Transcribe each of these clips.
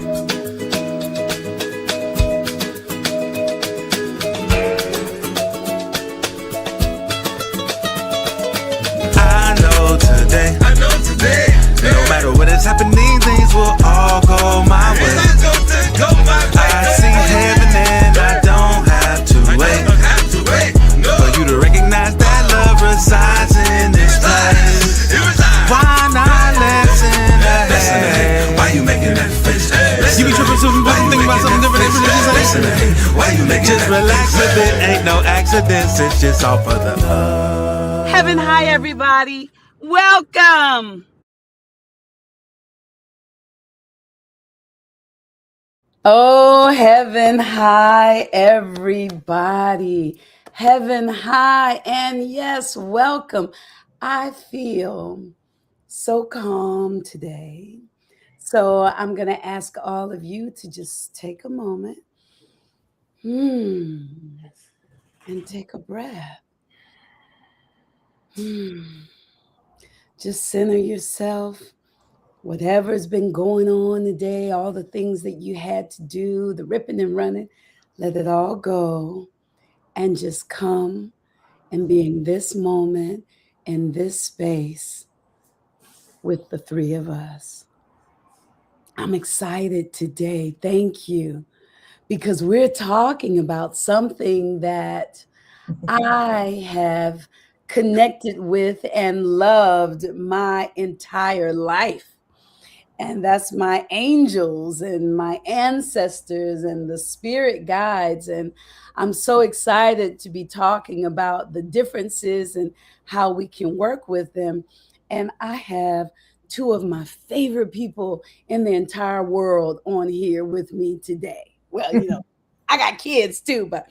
I know today, no matter what is happening, things will all go my way. I see heaven and I don't have to wait for you to recognize that love resides in this place. Why not listen ahead? Why you making that face? You be tripping, think about something different. Why you making just relax with it, ain't no accidents, it's just all for the love. Heaven high, everybody. Welcome. Oh, heaven high, everybody. Heaven high, and yes, welcome. I feel so calm today. So I'm going to ask all of you to just take a moment and take a breath. Just center yourself. Whatever's been going on today, all the things that you had to do, the ripping and running, let it all go and just come and be in this moment, in this space with the three of us. I'm excited today. Thank you. Because we're talking about something that I have connected with and loved my entire life. And that's my angels and my ancestors and the spirit guides. And I'm so excited to be talking about the differences and how we can work with them. And I have two of my favorite people in the entire world on here with me today. Well, you know, I got kids too, but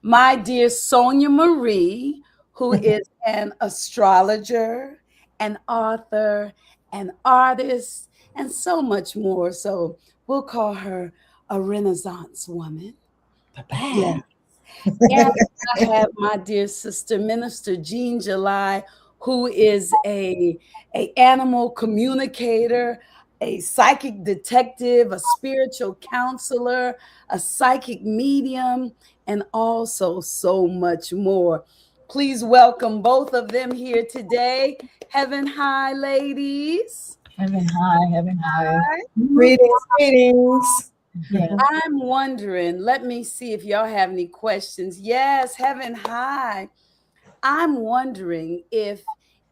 my dear Sonja Marie, who is an astrologer, an author, an artist, and so much more. So we'll call her a Renaissance woman. Yeah. And I have my dear sister, Minister Jeane July, who is a animal communicator, a psychic detective, a spiritual counselor, a psychic medium, and also so much more. Please welcome both of them here today. Heaven high, ladies. Heaven high, heaven high. Greetings. Yeah. I'm wondering, let me see if y'all have any questions. Yes, heaven high. I'm wondering if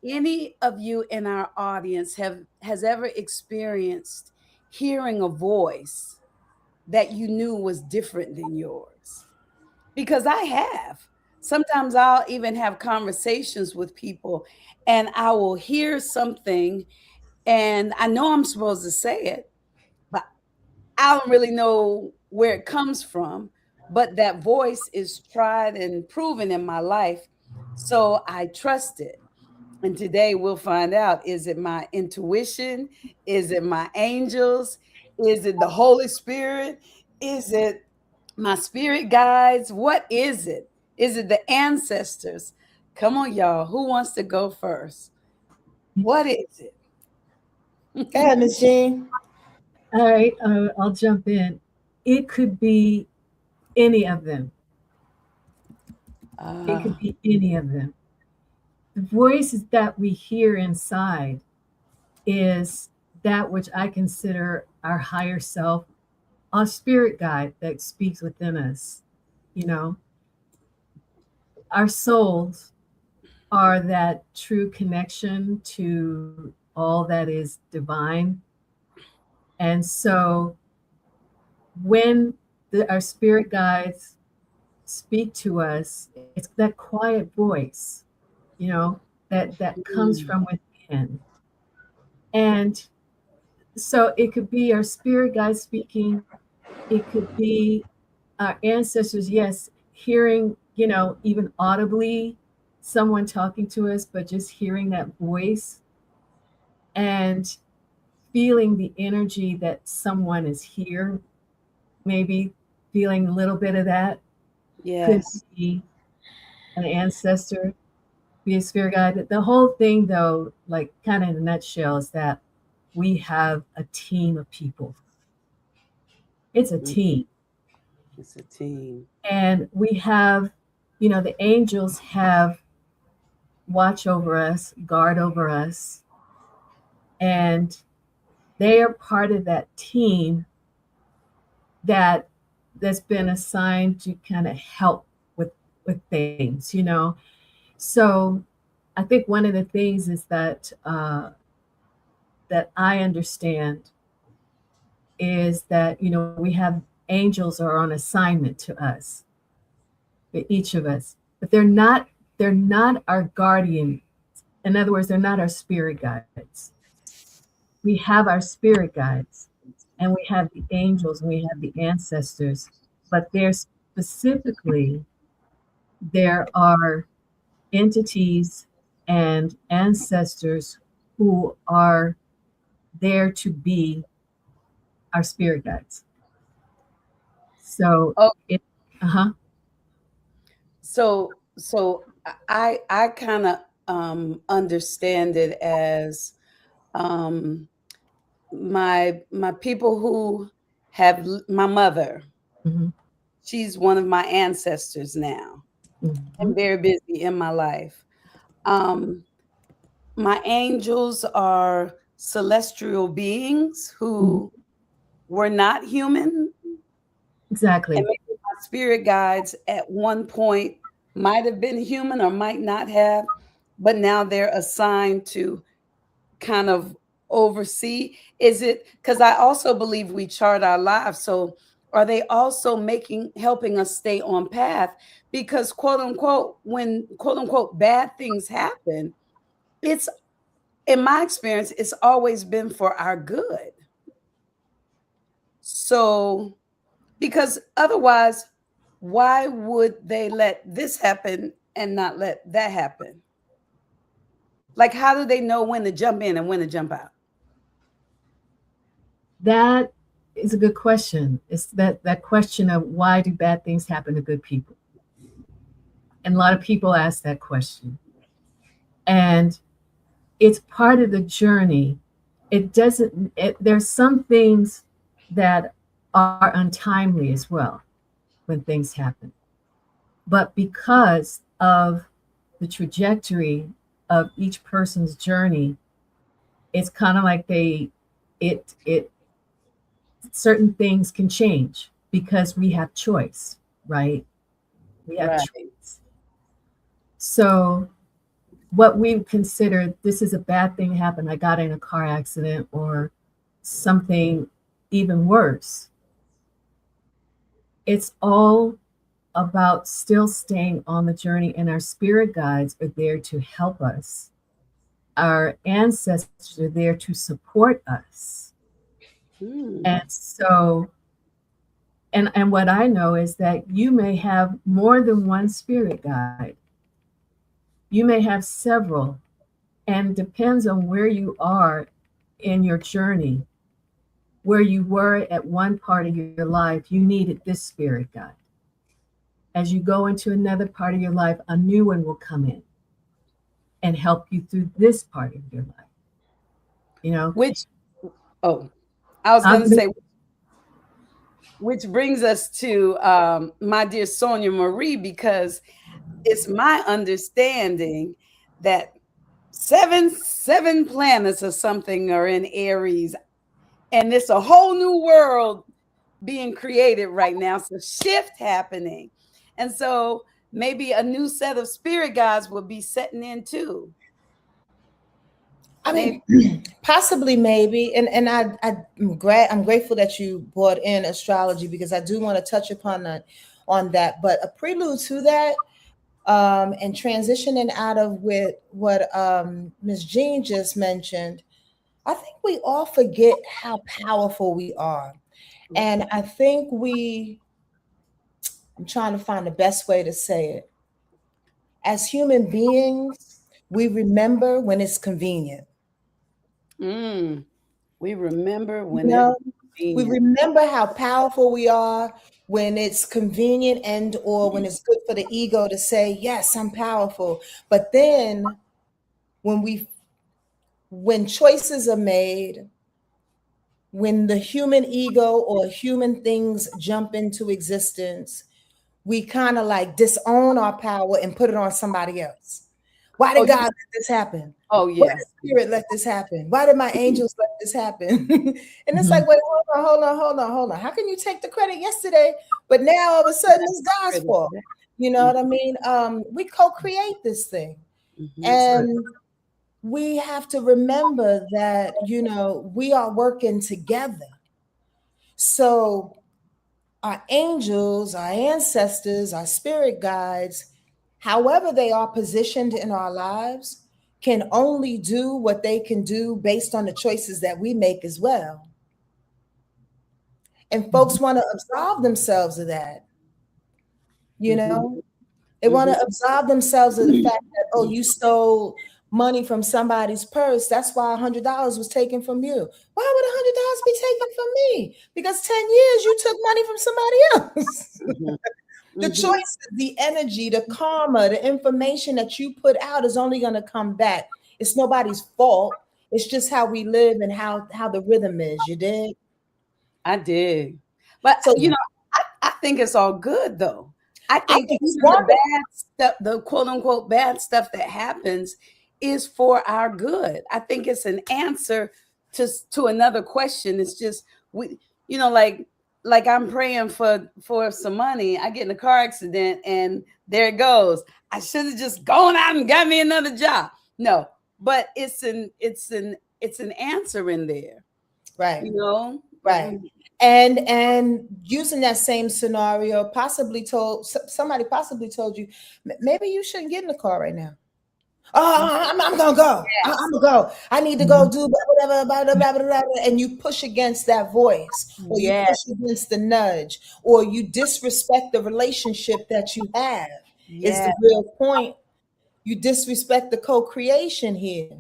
any of you in our audience has ever experienced hearing a voice that you knew was different than yours. Because I have. Sometimes I'll even have conversations with people and I will hear something and I know I'm supposed to say it, but I don't really know where it comes from. But that voice is tried and proven in my life. So I trust it. And today we'll find out, is it my intuition? Is it my angels? Is it the Holy Spirit? Is it my spirit guides? What is it? Is it the ancestors? Come on, y'all. Who wants to go first? What is it? Go ahead, Ms. Jeane. All right, I'll jump in. It could be any of them. It could be any of them. The voices that we hear inside is that which I consider our higher self, our spirit guide that speaks within us. You know, our souls are that true connection to all that is divine. And so when our spirit guides speak to us, it's that quiet voice, you know, that comes from within. And so it could be our spirit guide speaking. It could be our ancestors, yes, hearing, you know, even audibly someone talking to us, but just hearing that voice and feeling the energy that someone is here, maybe feeling a little bit of that. Yes. Could be an ancestor, be a spirit guide. The whole thing, though, like kind of in a nutshell, is that we have a team of people It's a team. It's a team. And we have, the angels have watch over us, guard over us, and they are part of that team that's been assigned to kind of help with things. So I think one of the things is that that I understand is that we have angels are on assignment to us, for each of us, but they're not our guardian. In other words, they're not our spirit guides. We have our spirit guides, and we have the angels, and we have the ancestors, but there are entities and ancestors who are there to be our spirit guides. So Oh. uh-huh. So I kind of understand it as my people who have my mother. Mm-hmm. She's one of my ancestors now, Mm-hmm. and very busy in my life. My angels are celestial beings who were not human. Exactly. And maybe my spirit guides at one point might have been human or might not have, but now they're assigned to kind of oversee. Is it because I also believe we chart our lives? So are they also helping us stay on path? Because quote unquote, when quote unquote bad things happen, it's in my experience, it's always been for our good. So because otherwise, why would they let this happen and not let that happen? Like, how do they know when to jump in and when to jump out? That is a good question. It's that question of why do bad things happen to good people? And a lot of people ask that question. And it's part of the journey. There's some things that are untimely as well when things happen. But because of the trajectory of each person's journey, it's kind of like it certain things can change because we have choice, right? We have Right. choice. So what we consider this is a bad thing happened, I got in a car accident or something even worse. It's all about still staying on the journey, and our spirit guides are there to help us. Our ancestors are there to support us. And so and what I know is that you may have more than one spirit guide. You may have several, and depends on where you are in your journey. Where you were at one part of your life, you needed this spirit guide. As you go into another part of your life, a new one will come in and help you through this part of your life. Which, oh, I was going to say, which brings us to my dear Sonja Marie, because it's my understanding that seven planets or something are in Aries, and it's a whole new world being created right now. So shift happening. And so maybe a new set of spirit guides will be setting in too. I mean, possibly, maybe, and I'm grateful that you brought in astrology, because I do want to touch upon that. But a prelude to that, and transitioning out of with what Ms. Jeane just mentioned, I think we all forget how powerful we are, and I think I'm trying to find the best way to say it. As human beings, we remember when it's convenient. We remember when we remember how powerful we are when it's convenient and or when it's good for the ego to say, yes, I'm powerful. But then when choices are made when the human ego or human things jump into existence, we kind of like disown our power and put it on somebody else. Why did God let this happen? Oh, Why yeah. did Spirit let this happen? Why did my angels let this happen? And it's like, wait, hold on. How can you take the credit yesterday, but now all of a sudden it's God's fault? You know what I mean? We co-create this thing. And we have to remember that, you know, we are working together. So our angels, our ancestors, our spirit guides, however they are positioned in our lives, can only do what they can do based on the choices that we make as well. And folks want to absolve themselves of that. You know, they want to absolve themselves of the fact that, oh, you stole money from somebody's purse. That's why $100 was taken from you. Why would $100 be taken from me? Because 10 years you took money from somebody else. The choices, the energy, the karma, the information that you put out is only going to come back. It's nobody's fault. It's just how we live and how the rhythm is. You dig? I dig. But So, you know, I think it's all good though. I think it's the bad stuff, the quote unquote bad stuff that happens is for our good. I think it's an answer to another question. It's just we, you know, like I'm praying for some money. I get in a car accident and there it goes. I should have just gone out and got me another job. No, but it's an answer in there. Right. You know? Right. And using that same scenario, somebody possibly told you, maybe you shouldn't get in the car right now. Oh, I'm gonna go. Yes. I'm gonna go. I need to go do whatever, blah, blah, blah, blah, blah, and you push against that voice, or you push against the nudge, or you disrespect the relationship that you have. Is the real point. You disrespect the co-creation here,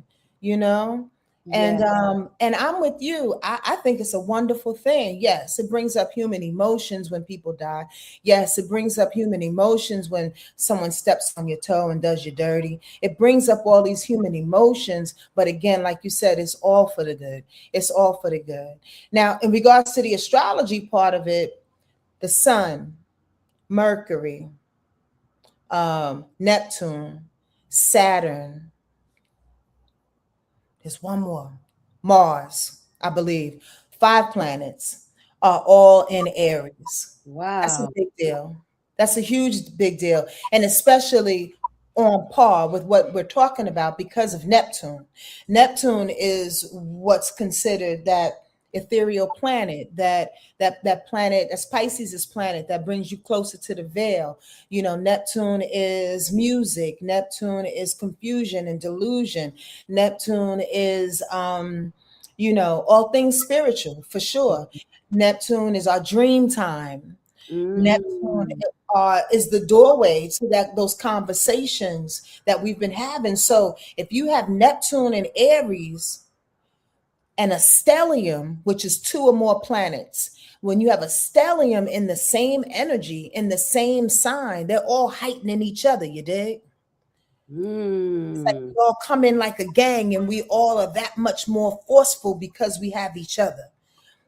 you know? And I'm with you. I think it's a wonderful thing. Yes, it brings up human emotions when people die. Yes, it brings up human emotions when someone steps on your toe and does you dirty. It brings up all these human emotions. But again, like you said, it's all for the good. It's all for the good. Now, in regards to the astrology part of it, the sun, Mercury, Neptune, Saturn. There's one more. Mars, I believe. 5 planets are all in Aries. Wow. That's a big deal. That's a huge big deal. And especially on par with what we're talking about because of Neptune. Neptune is what's considered that ethereal planet, that planet, that's Pisces' planet that brings you closer to the veil. You know, Neptune is music. Neptune is confusion and delusion. Neptune is, you know, all things spiritual for sure. Neptune is our dream time. Neptune is the doorway to those conversations that we've been having. So if you have Neptune and Aries, and a stellium, which is 2 or more planets. When you have a stellium in the same energy, in the same sign, they're all heightening each other, you dig? It's like we all come in like a gang and we all are that much more forceful because we have each other.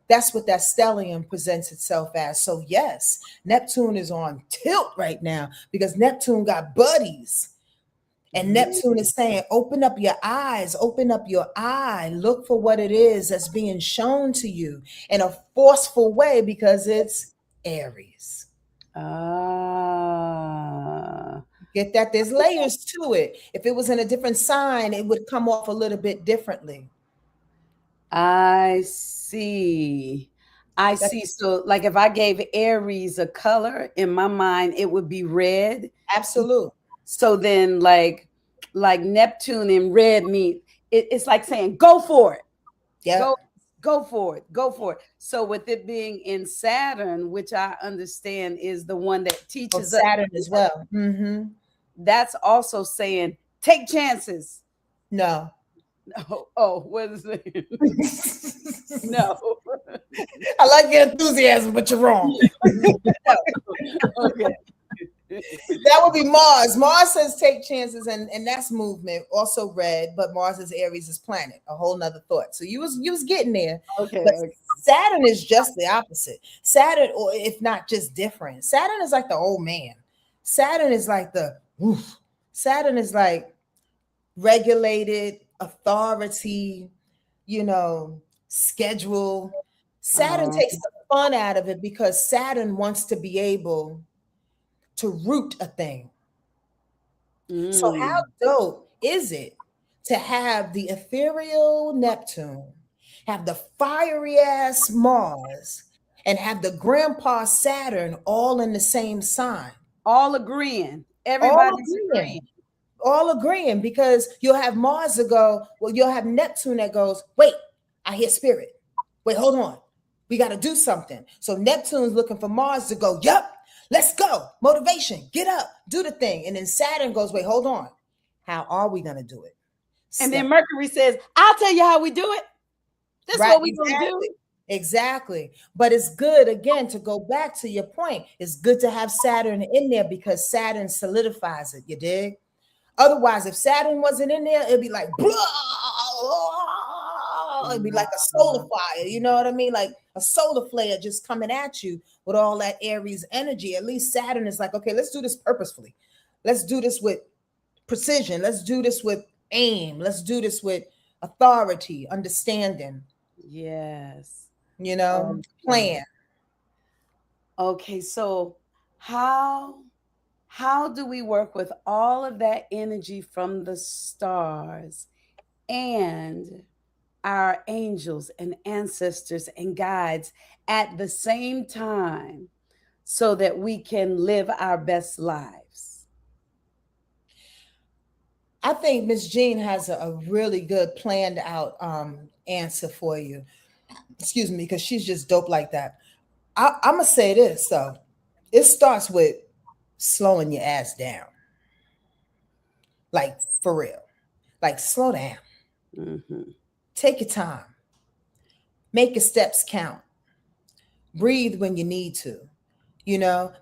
That's what that stellium presents itself as. So yes, Neptune is on tilt right now because Neptune got buddies. And Neptune is saying, open up your eyes, open up your eye, look for what it is that's being shown to you in a forceful way because it's Aries. Get that? There's layers to it. If it was in a different sign, it would come off a little bit differently. I see. So like if I gave Aries a color, in my mind, it would be red. Absolutely. So then like Neptune and red meet, it's like saying, go for it. Yeah. Go for it. So with it being in Saturn, which I understand is the one that teaches us Saturn as well. That's also saying, take chances. No. Oh, what is it? No. I like your enthusiasm, but you're wrong. Okay. That would be Mars. Mars says take chances, and that's movement. Also red, but Mars is Aries' planet. A whole nother thought. So you was getting there. Okay. But Saturn is just the opposite. Saturn, or if not just different. Saturn is like the old man. Saturn is like the woof. Saturn is like regulated authority, schedule. Saturn takes the fun out of it because Saturn wants to be able to root a thing. So how dope is it to have the ethereal Neptune, have the fiery ass Mars, and have the grandpa Saturn all in the same sign? All agreeing. Everybody's agreeing. All agreeing, because you'll have Mars that go, well, you'll have Neptune that goes, wait, I hear spirit. Wait, hold on. We got to do something. So Neptune's looking for Mars to go, yep, let's go. Motivation, get up, do the thing. And then Saturn goes, wait, hold on. How are we going to do it? And then Mercury says, I'll tell you how we do it. This is what we're going to do. Exactly. But it's good, again, to go back to your point. It's good to have Saturn in there because Saturn solidifies it. You dig? Otherwise, if Saturn wasn't in there, it'd be like, blah, it'd be like a solar fire. You know what I mean? Like a solar flare just coming at you with all that Aries energy. At least Saturn is like, okay, let's do this purposefully. Let's do this with precision. Let's do this with aim. Let's do this with authority, understanding. Yes. Plan. Okay, so how do we work with all of that energy from the stars and our angels and ancestors and guides at the same time so that we can live our best lives? I think Miss Jeane has a really good planned out answer for you. Excuse me, because she's just dope like that. I'm going to say this, though. It starts with slowing your ass down. Like, for real. Like, slow down. Mm-hmm. Take your time. Make your steps count. Breathe when you need to,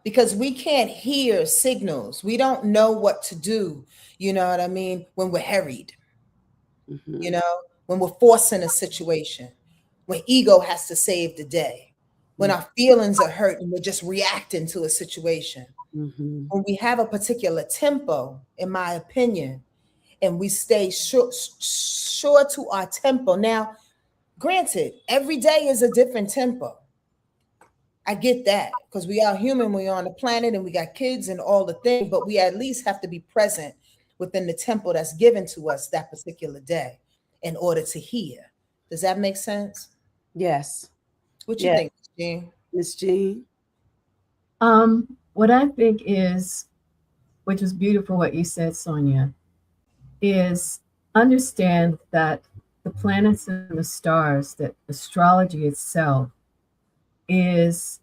because we can't hear signals. We don't know what to do, you know what I mean, when we're harried, Mm-hmm. When we're forcing a situation, when ego has to save the day, when our feelings are hurt and we're just reacting to a situation. Mm-hmm. When we have a particular tempo, in my opinion, and we stay sure to our tempo. Now, granted, every day is a different tempo. I get that, because we are human, we're on the planet, and we got kids and all the things, but we at least have to be present within the tempo that's given to us that particular day in order to hear. Does that make sense? Yes. What you think, Jeane? Miss Jeane? What I think is, which is beautiful what you said, Sonja, is understand that the planets and the stars, that astrology itself is,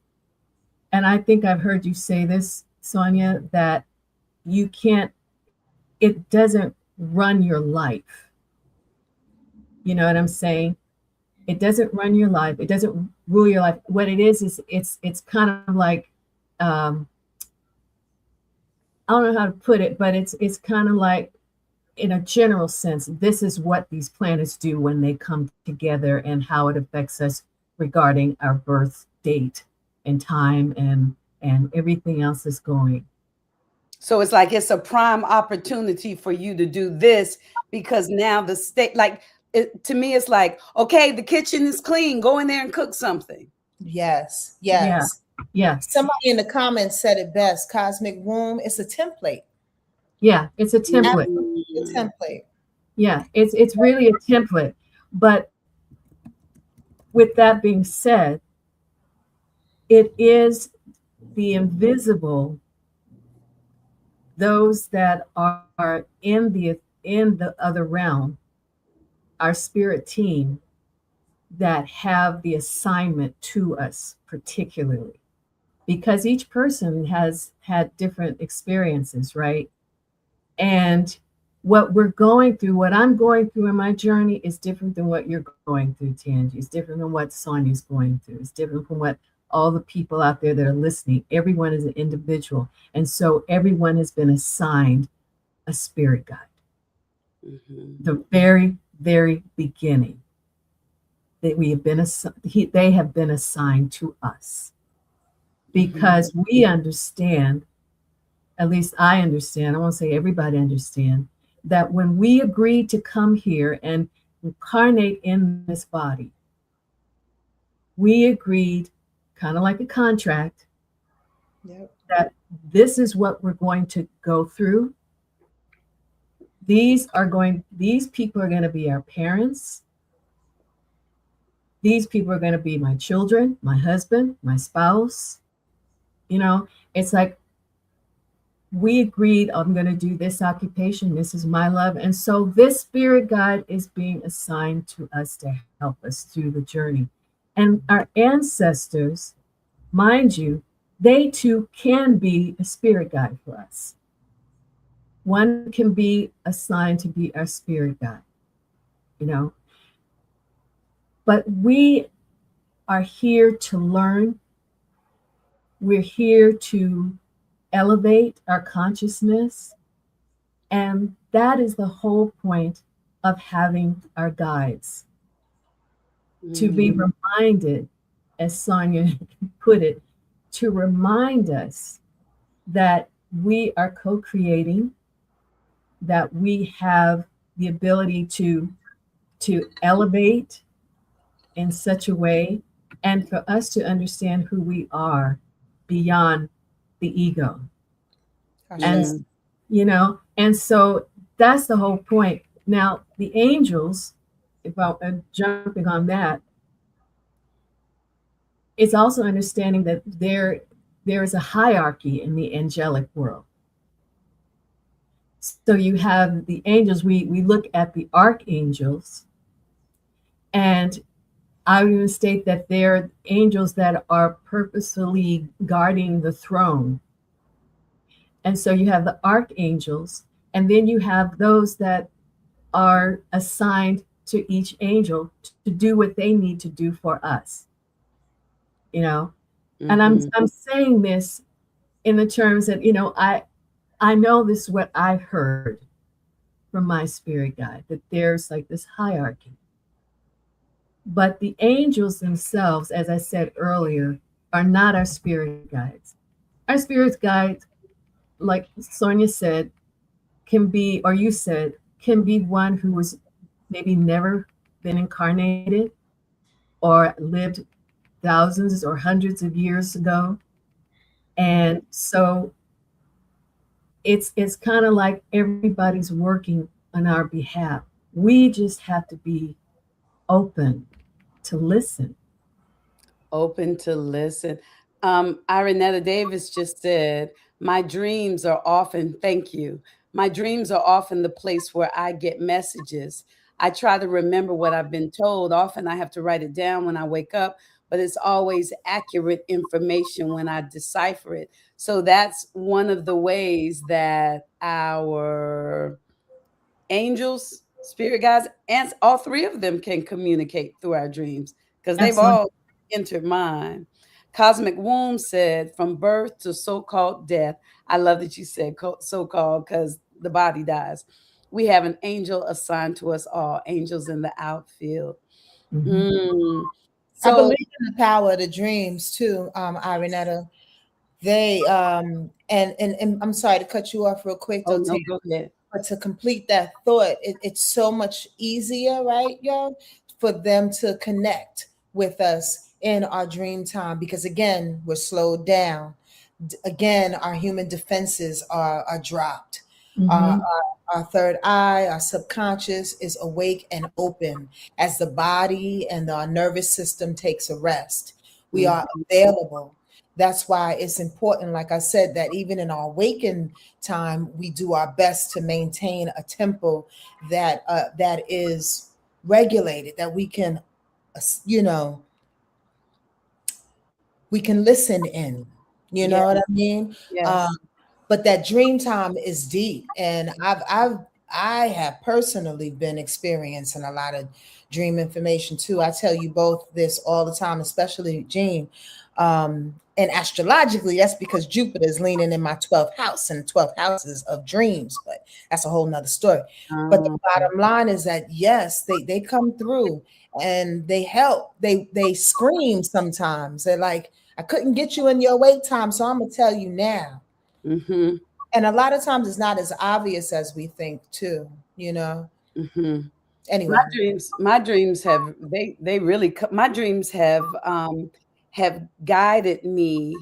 and I think I've heard you say this, Sonja, that it doesn't run your life. You know what I'm saying? It doesn't run your life. It doesn't rule your life. What it is it's kind of like, I don't know how to put it, but it's kind of like, in a general sense, this is what these planets do when they come together and how it affects us regarding our birth date and time and everything else is going. So it's like it's a prime opportunity for you to do this, because now the state, to me, it's like, okay, the kitchen is clean. Go in there and cook something. Yes. Yeah. Somebody in the comments said it best. Cosmic womb, it's a template. Yeah, it's a template. It's a template. Yeah, it's really a template. But with that being said, it is the invisible, those that are in the other realm, our spirit team, that have the assignment to us particularly, because each person has had different experiences, right? And what we're going through, what I'm going through in my journey is different than what you're going through, Tangi. It's different than what Sonja's going through. It's different from what all the people out there that are listening. Everyone is an individual. And so everyone has been assigned a spirit guide. The very, very beginning that we have been they have been assigned to us, because we understand, at least I understand, I won't say everybody understand, that when we agreed to come here and incarnate in this body, we agreed, kind of like a contract, that this is what we're going to go through. These people are going to be our parents. These people are going to be my children, my husband, my spouse. You know, it's like we agreed, I'm going to do this occupation. This is my love. And so this spirit guide is being assigned to us to help us through the journey. And our ancestors, mind you, they too can be a spirit guide for us. One can be assigned to be our spirit guide, you know. But we are here to learn. We're here to elevate our consciousness. And that is the whole point of having our guides. To be reminded, as Sonja put it, to remind us that we are co-creating, that we have the ability to elevate in such a way, and for us to understand who we are beyond the ego. And, you know, and so that's the whole point. Now, the angels, if I'm jumping on that, it's also understanding that there is a hierarchy in the angelic world. So you have the angels, we look at the archangels, and I would even state that they're angels that are purposefully guarding the throne. And so you have the archangels, and then you have those that are assigned to each angel to do what they need to do for us. You know, and I'm saying this in the terms that, you know, I know this is what I've heard from my spirit guide, that there's like this hierarchy. But the angels themselves, as I said earlier, are not our spirit guides. Our spirit guides, like Sonja said, can be, or you said, can be one who was maybe never been incarnated or lived thousands or hundreds of years ago. And so it's kind of like everybody's working on our behalf. We just have to be open to listen. Open to listen. Ironetta Davis just said, my dreams are often, thank you. My dreams are often the place where I get messages. I try to remember what I've been told. Often I have to write it down when I wake up, but it's always accurate information when I decipher it. So that's one of the ways that our angels, spirit guides, and all three of them can communicate through our dreams, because they've all entered mine. Cosmic Womb said, from birth to so-called death. I love that you said so-called, because the body dies. We have an angel assigned to us all, angels in the outfield. So, I believe in the power of the dreams too, Ironetta. They and I'm sorry to cut you off real quick. Oh, no, go ahead. But to complete that thought, it's so much easier, right, y'all, for them to connect with us in our dream time, because again, we're slowed down. Again, our human defenses are dropped. Our third eye, our subconscious is awake and open as the body and our nervous system takes a rest. We are available. That's why it's important, like I said, that even in our awakened time, we do our best to maintain a tempo that that is regulated, that we can, you know, we can listen in. You know what I mean? Yes. But that dream time is deep, and I have personally been experiencing a lot of dream information too. I tell you both this all the time, especially Jeane. And astrologically, that's because Jupiter is leaning in my 12th house, and 12th houses of dreams, but that's a whole nother story. But the bottom line is that yes, they come through and they help. They scream sometimes. They're like, I couldn't get you in your wait time, so I'm gonna tell you now. Mm-hmm. And a lot of times it's not as obvious as we think too, you know. Mm-hmm. Anyway, My dreams have they really my dreams have guided me.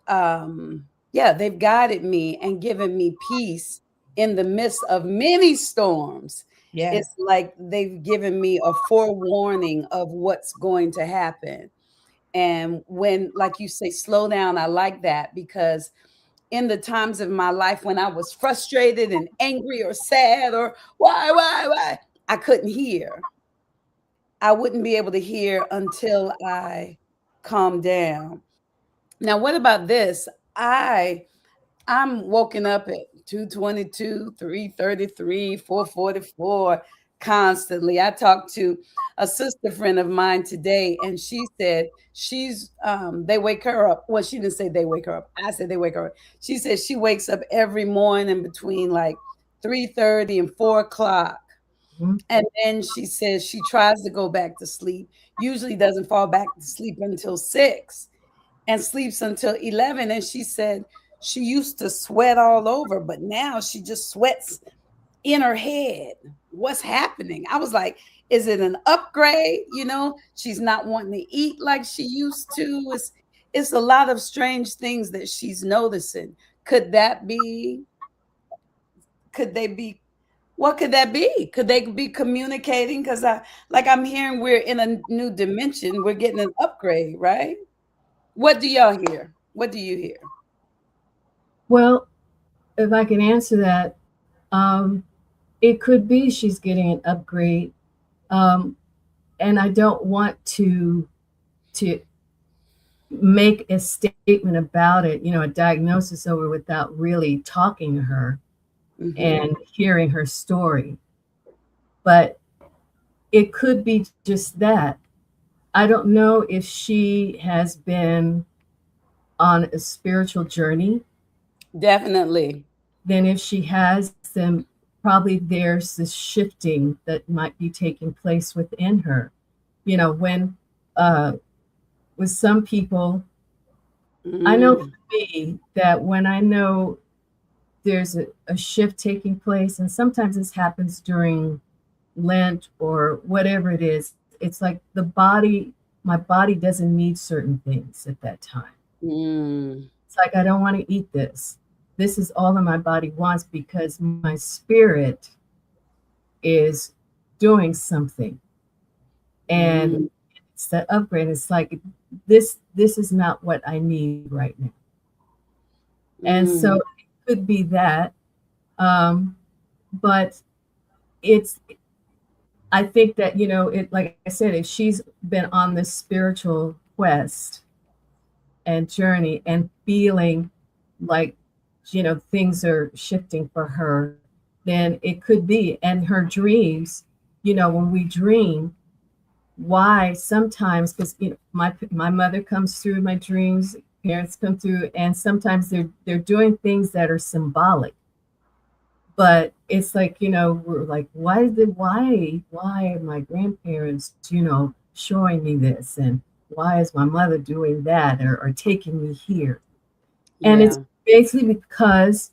Yeah, they've guided me and given me peace in the midst of many storms. yeah. It's like they've given me a forewarning of what's going to happen. And when, like you say, slow down, I like that, because in the times of my life when I was frustrated and angry or sad or why, I couldn't hear. I wouldn't be able to hear until I calmed down. Now, what about this? I'm woken up at 2:22, 3:33, 4:44 constantly. I talked to a sister friend of mine today, and she said they wake her up. Well, she didn't say they wake her up. I said they wake her up. She said she wakes up every morning between like 3:30 and 4 o'clock. Mhm. And then she says she tries to go back to sleep, usually doesn't fall back to sleep until 6 and sleeps until 11. And she said she used to sweat all over, but now she just sweats in her head. What's happening? I was like, is it an upgrade? You know, she's not wanting to eat like she used to. It's a lot of strange things that she's noticing. Could that be? Could they be? What could that be? Could they be communicating? Because I'm hearing we're in a new dimension. We're getting an upgrade, right? What do y'all hear? What do you hear? Well, if I can answer that, it could be she's getting an upgrade, and I don't want to make a statement about it, a diagnosis over without really talking to her and hearing her story. But it could be just that. I don't know if she has been on a spiritual journey. Definitely. Then if she has, then probably there's this shifting that might be taking place within her. When with some people, I know for me that when I know there's a shift taking place, and sometimes this happens during Lent or whatever it is, it's like my body doesn't need certain things at that time. It's like, I don't want to eat this. This is all that my body wants because my spirit is doing something. And it's the upgrade. It's like, this is not what I need right now. And so it could be that. But I think that, like I said, if she's been on this spiritual quest and journey and feeling like, things are shifting for her, then it could be. And her dreams, when we dream, why sometimes, because my mother comes through my dreams, parents come through, and sometimes they're doing things that are symbolic. But it's like, we're like, why are my grandparents, showing me this? And why is my mother doing that or taking me here? Yeah. And it's basically because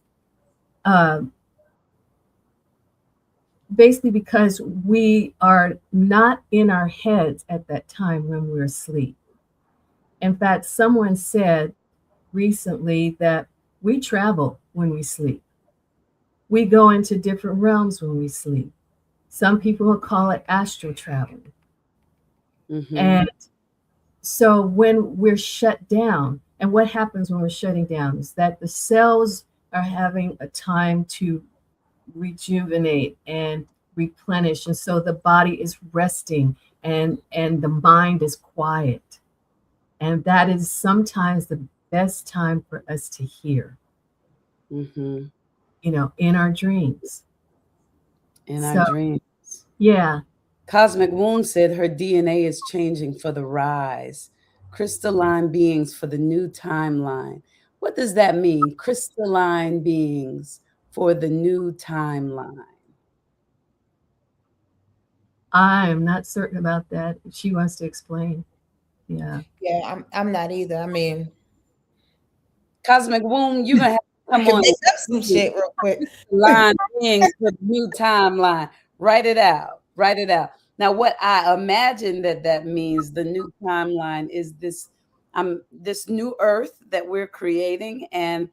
we are not in our heads at that time when we're asleep. In fact, someone said recently that we travel when we sleep. We go into different realms when we sleep. Some people will call it astral travel. And so when we're shut down, and what happens when we're shutting down is that the cells are having a time to rejuvenate and replenish. And so the body is resting and the mind is quiet. And that is sometimes the best time for us to hear. In our dreams. Our dreams. Yeah. Cosmic Wound said her DNA is changing for the rise. Crystalline beings for the new timeline. What does that mean? Crystalline beings for the new timeline. I am not certain about that. She wants to explain. Yeah. Yeah, I'm not either. I mean, Cosmic Wound, you're gonna have to I come can on make up some shit real quick. line beings for the new timeline. Write it out. Write it out. Now, what I imagine that means, the new timeline, is this new earth that we're creating, and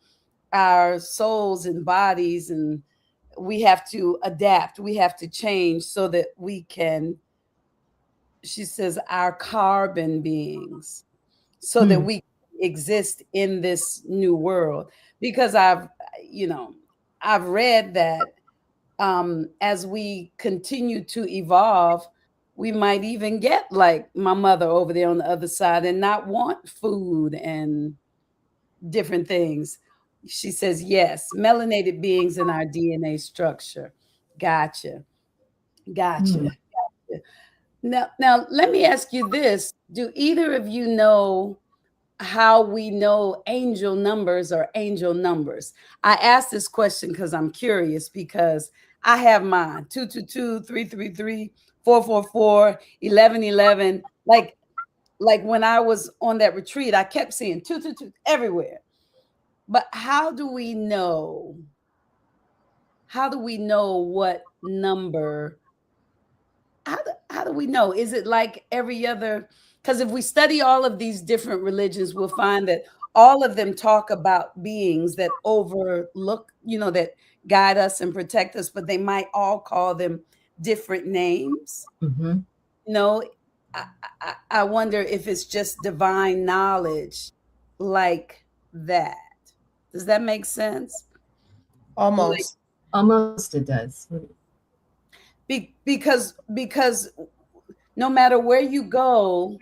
our souls and bodies, and we have to adapt. We have to change so that we can. She says our carbon beings, so that we exist in this new world. Because I've read that as we continue to evolve, we might even get like my mother over there on the other side and not want food and different things. She says, yes, melanated beings in our DNA structure. Gotcha. Gotcha. Now, let me ask you this. Do either of you know how we know angel numbers are angel numbers? I asked this question because I'm curious, because I have mine 222, 333, 444, 1111. Like when I was on that retreat, I kept seeing 222 everywhere. But how do we know? How do we know what number? How do we know? Is it like every other? Because if we study all of these different religions, we'll find that all of them talk about beings that overlook, that guide us and protect us, but they might all call them different names. Mm-hmm. I wonder if it's just divine knowledge like that. Does that make sense? Almost. Almost it does. Because no matter where you go,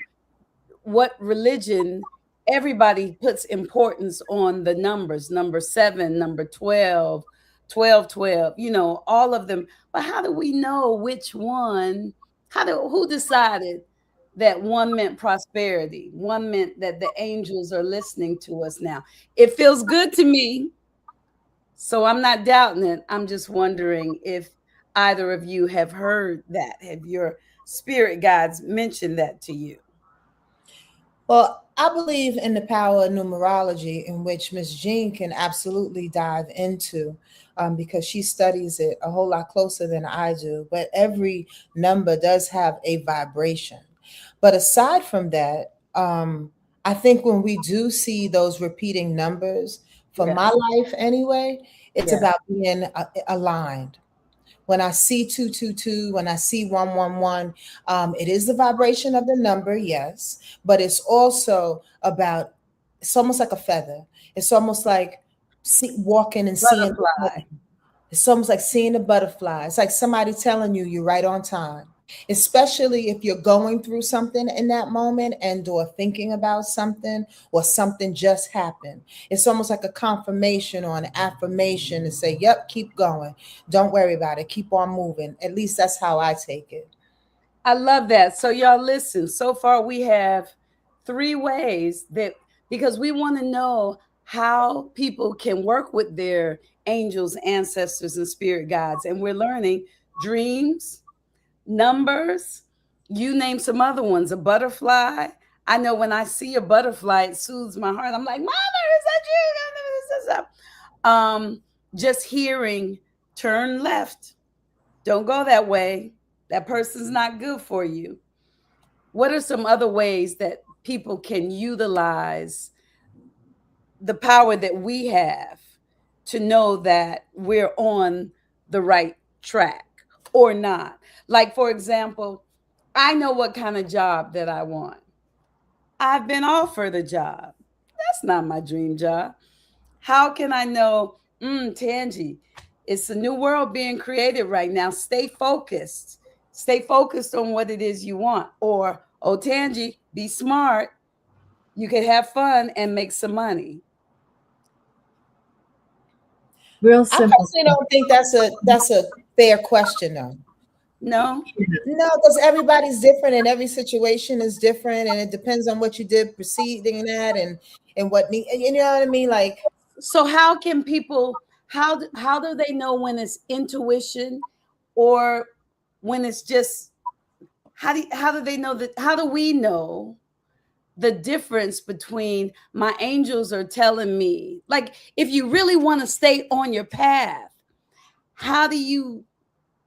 what religion, everybody puts importance on the numbers, number 7, number 12, 12, 12, all of them. But how do we know which one? Who decided that one meant prosperity, one meant that the angels are listening to us now? It feels good to me, so I'm not doubting it. I'm just wondering if either of you have heard that. Have your spirit guides mentioned that to you? Well, I believe in the power of numerology, in which Miss Jeane can absolutely dive into, because she studies it a whole lot closer than I do. But every number does have a vibration. But aside from that, I think when we do see those repeating numbers, for my life anyway, it's about being aligned. When I see 222, when I see 111, it is the vibration of the number, yes, but it's also about, it's almost like a feather. It's almost like walking and seeing. It's almost like seeing a butterfly. It's like somebody telling you you're right on time, especially if you're going through something in that moment and or thinking about something, or something just happened. It's almost like a confirmation or an affirmation to say, yep, keep going. Don't worry about it. Keep on moving. At least that's how I take it. I love that. So y'all listen, so far we have 3 ways that, because we want to know how people can work with their angels, ancestors, and spirit guides. And we're learning dreams, numbers, you name some other ones, a butterfly. I know when I see a butterfly, it soothes my heart. I'm like, Mother, is that you? Just hearing, turn left. Don't go that way. That person's not good for you. What are some other ways that people can utilize the power that we have to know that we're on the right track or not? Like, for example, I know what kind of job that I want. I've been offered a job. That's not my dream job. How can I know, Tangi, it's a new world being created right now. Stay focused. Stay focused on what it is you want. Or, oh, Tangi, be smart. You can have fun and make some money. Real simple. I personally don't think that's a fair question, though. No. No, because everybody's different and every situation is different, and it depends on what you did preceding that and what need. You know what I mean? Like, So how can people how do they know when it's intuition or when it's just how do they know that how do we know the difference between my angels are telling me, like, if you really want to stay on your path, how do you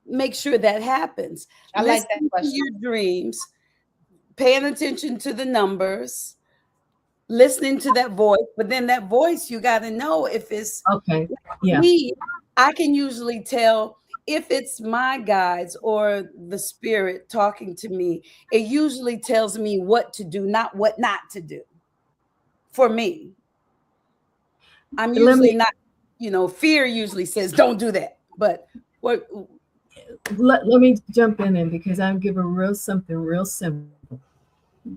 make sure that happens? I like that Listening to question. your dreams, paying attention to the numbers, listening to that voice, but then that voice, you got to know if it's Okay. Yeah. me. I can usually tell if it's my guides or the spirit talking to me. It usually tells me what to do, not what not to do. For me, I'm Let usually me not, fear usually says don't do that. But what let me jump in because I'll give something real simple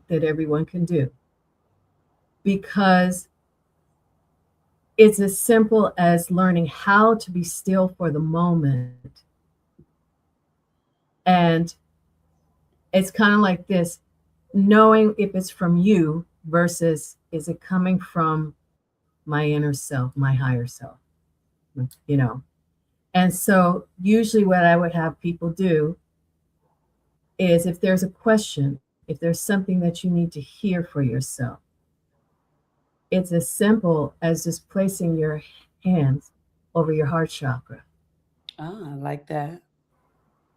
that everyone can do, because it's as simple as learning how to be still for the moment. And it's kind of like this, knowing if it's from you versus is it coming from my inner self, my higher self, you know. And so usually what I would have people do is, if there's a question, if there's something that you need to hear for yourself, it's as simple as just placing your hands over your heart chakra I like that.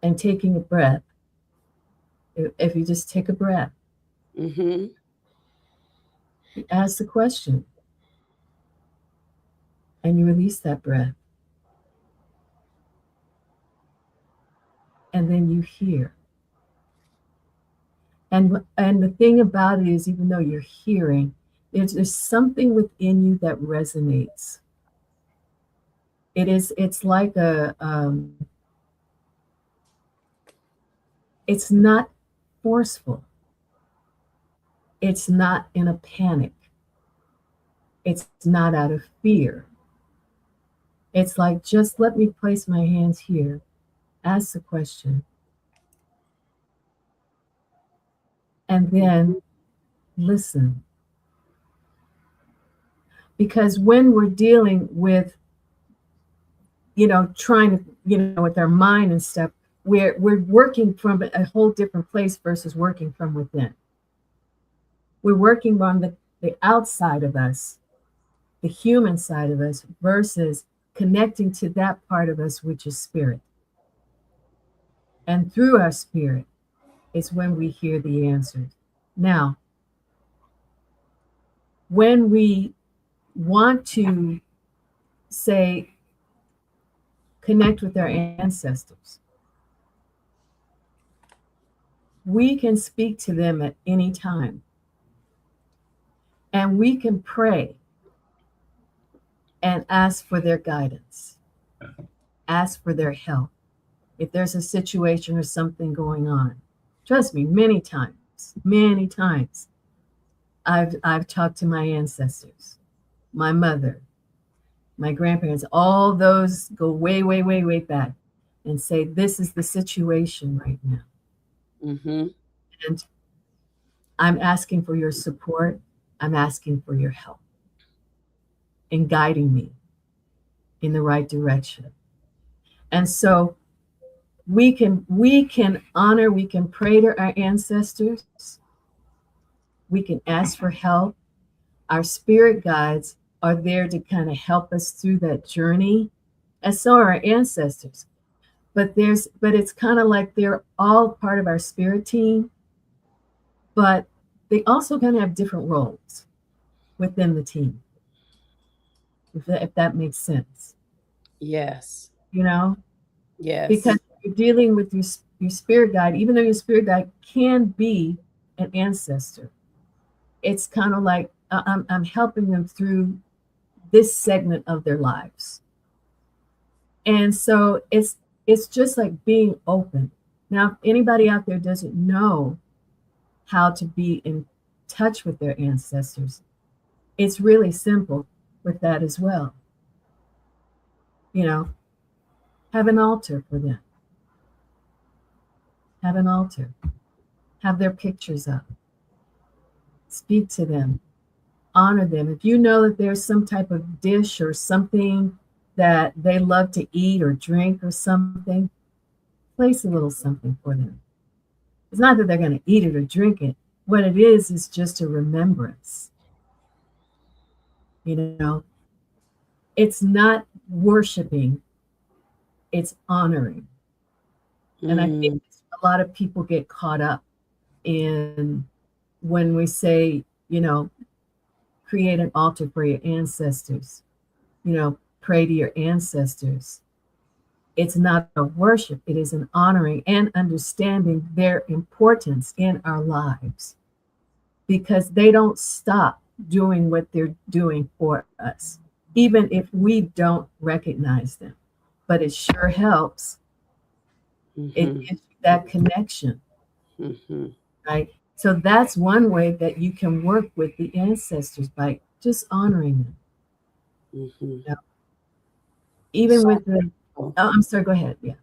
and taking a breath. If you just take a breath, Mm-hmm. you ask the question and you release that breath. And then you hear. And the thing about it is, even though you're hearing, there's something within you that resonates. It's like it's not forceful. It's not in a panic. It's not out of fear. It's like, just let me place my hands here, ask the question, and then listen. Because when we're dealing with, trying to, with our mind and stuff, we're working from a whole different place versus working from within. We're working on the outside of us, the human side of us, versus connecting to that part of us, which is spirit. And through our spirit is when we hear the answers. Now, when we want to, say, connect with our ancestors, we can speak to them at any time. And we can pray and ask for their guidance, ask for their help. If there's a situation or something going on, trust me, many times, I've talked to my ancestors, my mother, my grandparents, all those go way, way, way, way back, and say, this is the situation right now. Mm-hmm. And I'm asking for your support. I'm asking for your help in guiding me in the right direction. And so we can honor, we can pray to our ancestors. We can ask for help. Our spirit guides are there to kind of help us through that journey, and so are our ancestors. But it's kind of like they're all part of our spirit team, but they also kind of have different roles within the team, if that makes sense. Yes. Yes. Because you're dealing with your spirit guide, even though your spirit guide can be an ancestor, it's kind of like I'm helping them through this segment of their lives. And so it's just like being open. Now, if anybody out there doesn't know how to be in touch with their ancestors, it's really simple with that as well. Have an altar for them. Have an altar. Have their pictures up. Speak to them. Honor them. If you know that there's some type of dish or something that they love to eat or drink or something, place a little something for them. It's not that they're going to eat it or drink it. What it is just a remembrance. You know, it's not worshiping, it's honoring. And I think a lot of people get caught up in when we say, you know, create an altar for your ancestors, you know, pray to your ancestors. It's not a worship, it is an honoring and understanding their importance in our lives, because they don't stop doing what they're doing for us, even if we don't recognize them. But it sure helps. It gives you that connection, right? So that's one way that you can work with the ancestors, by just honoring them. You know? Even with the, I'm sorry, go ahead. Yeah.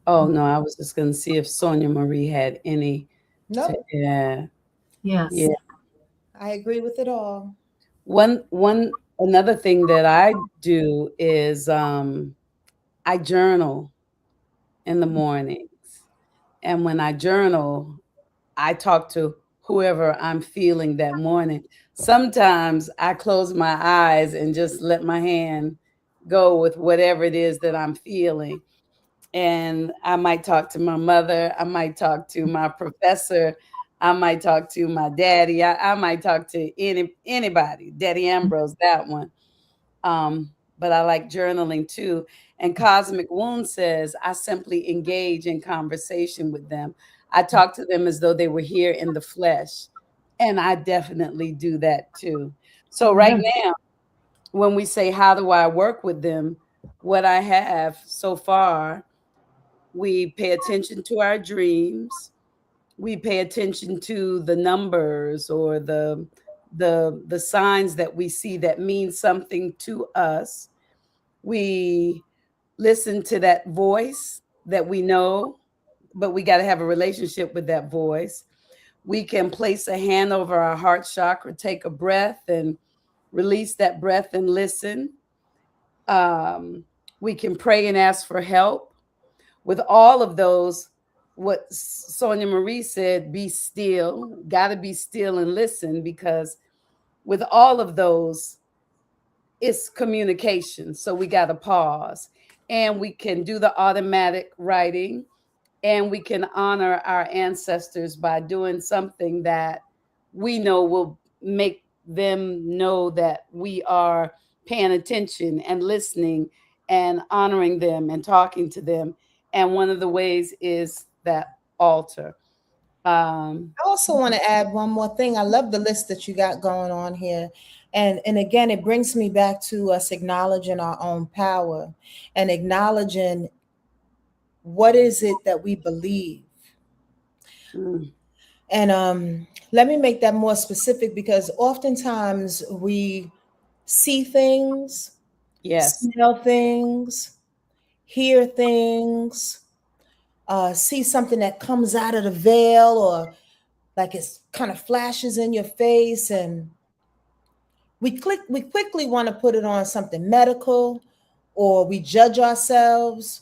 Oh no, I was just going to see if Sonja Marie had any. No. Yeah. Yes. Yeah. I agree with it all. Another thing that I do is I journal in the mornings. And when I journal, I talk to whoever I'm feeling that morning. Sometimes I close my eyes and just let my hand go with whatever it is that I'm feeling. And I might talk to my mother, I might talk to my professor, I might talk to my daddy, I might talk to anybody, Daddy Ambrose, that one. But I like journaling too. And Cosmic Wound says, I simply engage in conversation with them. I talk to them as though they were here in the flesh. And I definitely do that too. So right now, when we say, how do I work with them? What I have so far, we pay attention to our dreams. We pay attention to the numbers or the signs that we see that mean something to us. We listen to that voice that we know, but we got to have a relationship with that voice. We can place a hand over our heart chakra, take a breath and release that breath and listen. We can pray and ask for help. With all of those, what Sonja Marie said, be still, got to be still and listen, because with all of those, it's communication. So we got to pause, and we can do the automatic writing, and we can honor our ancestors by doing something that we know will make them know that we are paying attention and listening and honoring them and talking to them. And one of the ways is that altar. I also want to add one more thing. I love the list that you got going on here. And again, it brings me back to us acknowledging our own power and acknowledging what is it that we believe. And let me make that more specific, because oftentimes we see things, smell things, hear things, see something that comes out of the veil, or like it's kind of flashes in your face, and we quickly want to put it on something medical, or we judge ourselves,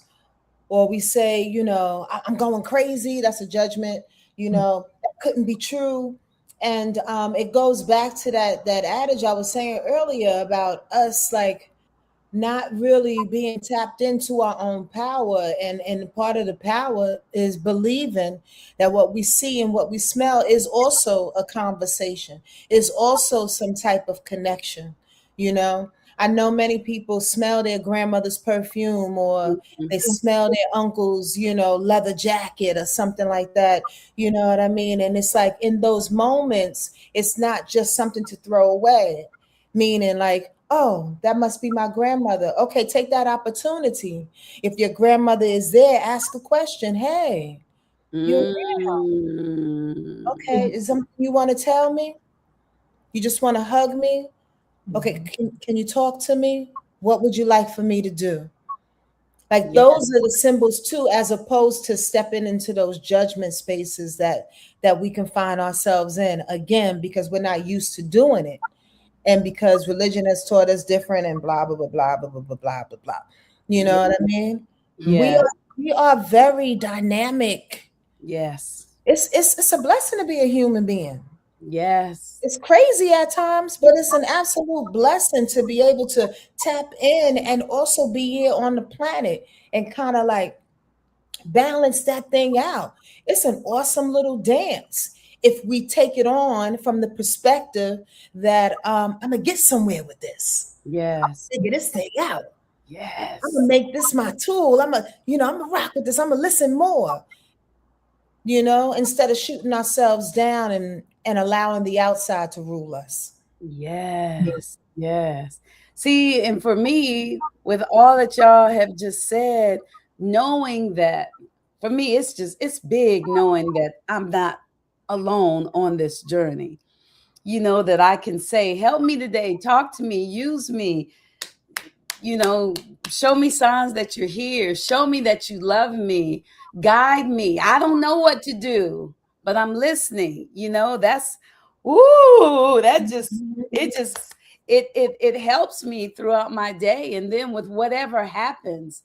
or we say, you know, I'm going crazy. That's a judgment. You know, that couldn't be true. And it goes back to that adage I was saying earlier about us, like, not really being tapped into our own power. And part of the power is believing that what we see and what we smell is also a conversation, is also some type of connection. You know, I know many people smell their grandmother's perfume, or they smell their uncle's, you know, leather jacket or something like that. You know what I mean? And it's like, in those moments, it's not just something to throw away, meaning like, oh, that must be my grandmother. Okay, take that opportunity. If your grandmother is there, ask a question. Hey, you're around. Okay, is something you want to tell me? You just want to hug me? Okay, can you talk to me? What would you like for me to do? Like those are the symbols too, as opposed to stepping into those judgment spaces that we can find ourselves in, again, because we're not used to doing it. And because religion has taught us different and blah, blah, blah, blah, blah, blah, blah, blah, blah, blah. You know what I mean? Yes. We are very dynamic. Yes. It's a blessing to be a human being. Yes. It's crazy at times, but it's an absolute blessing to be able to tap in and also be here on the planet and kind of like balance that thing out. It's an awesome little dance if we take it on from the perspective that I'm gonna get somewhere with this. Yes. Figure this thing out. Yes. I'm gonna make this my tool. I'm gonna rock with this. I'm gonna listen more. Instead of shooting ourselves down and allowing the outside to rule us. Yes. Yes. See, and for me, with all that y'all have just said, knowing that for me, it's big knowing that I'm not alone on this journey. That I can say, help me today, talk to me, use me, show me signs that you're here, show me that you love me, guide me. I don't know what to do, but I'm listening. That's that it helps me throughout my day. And then with whatever happens,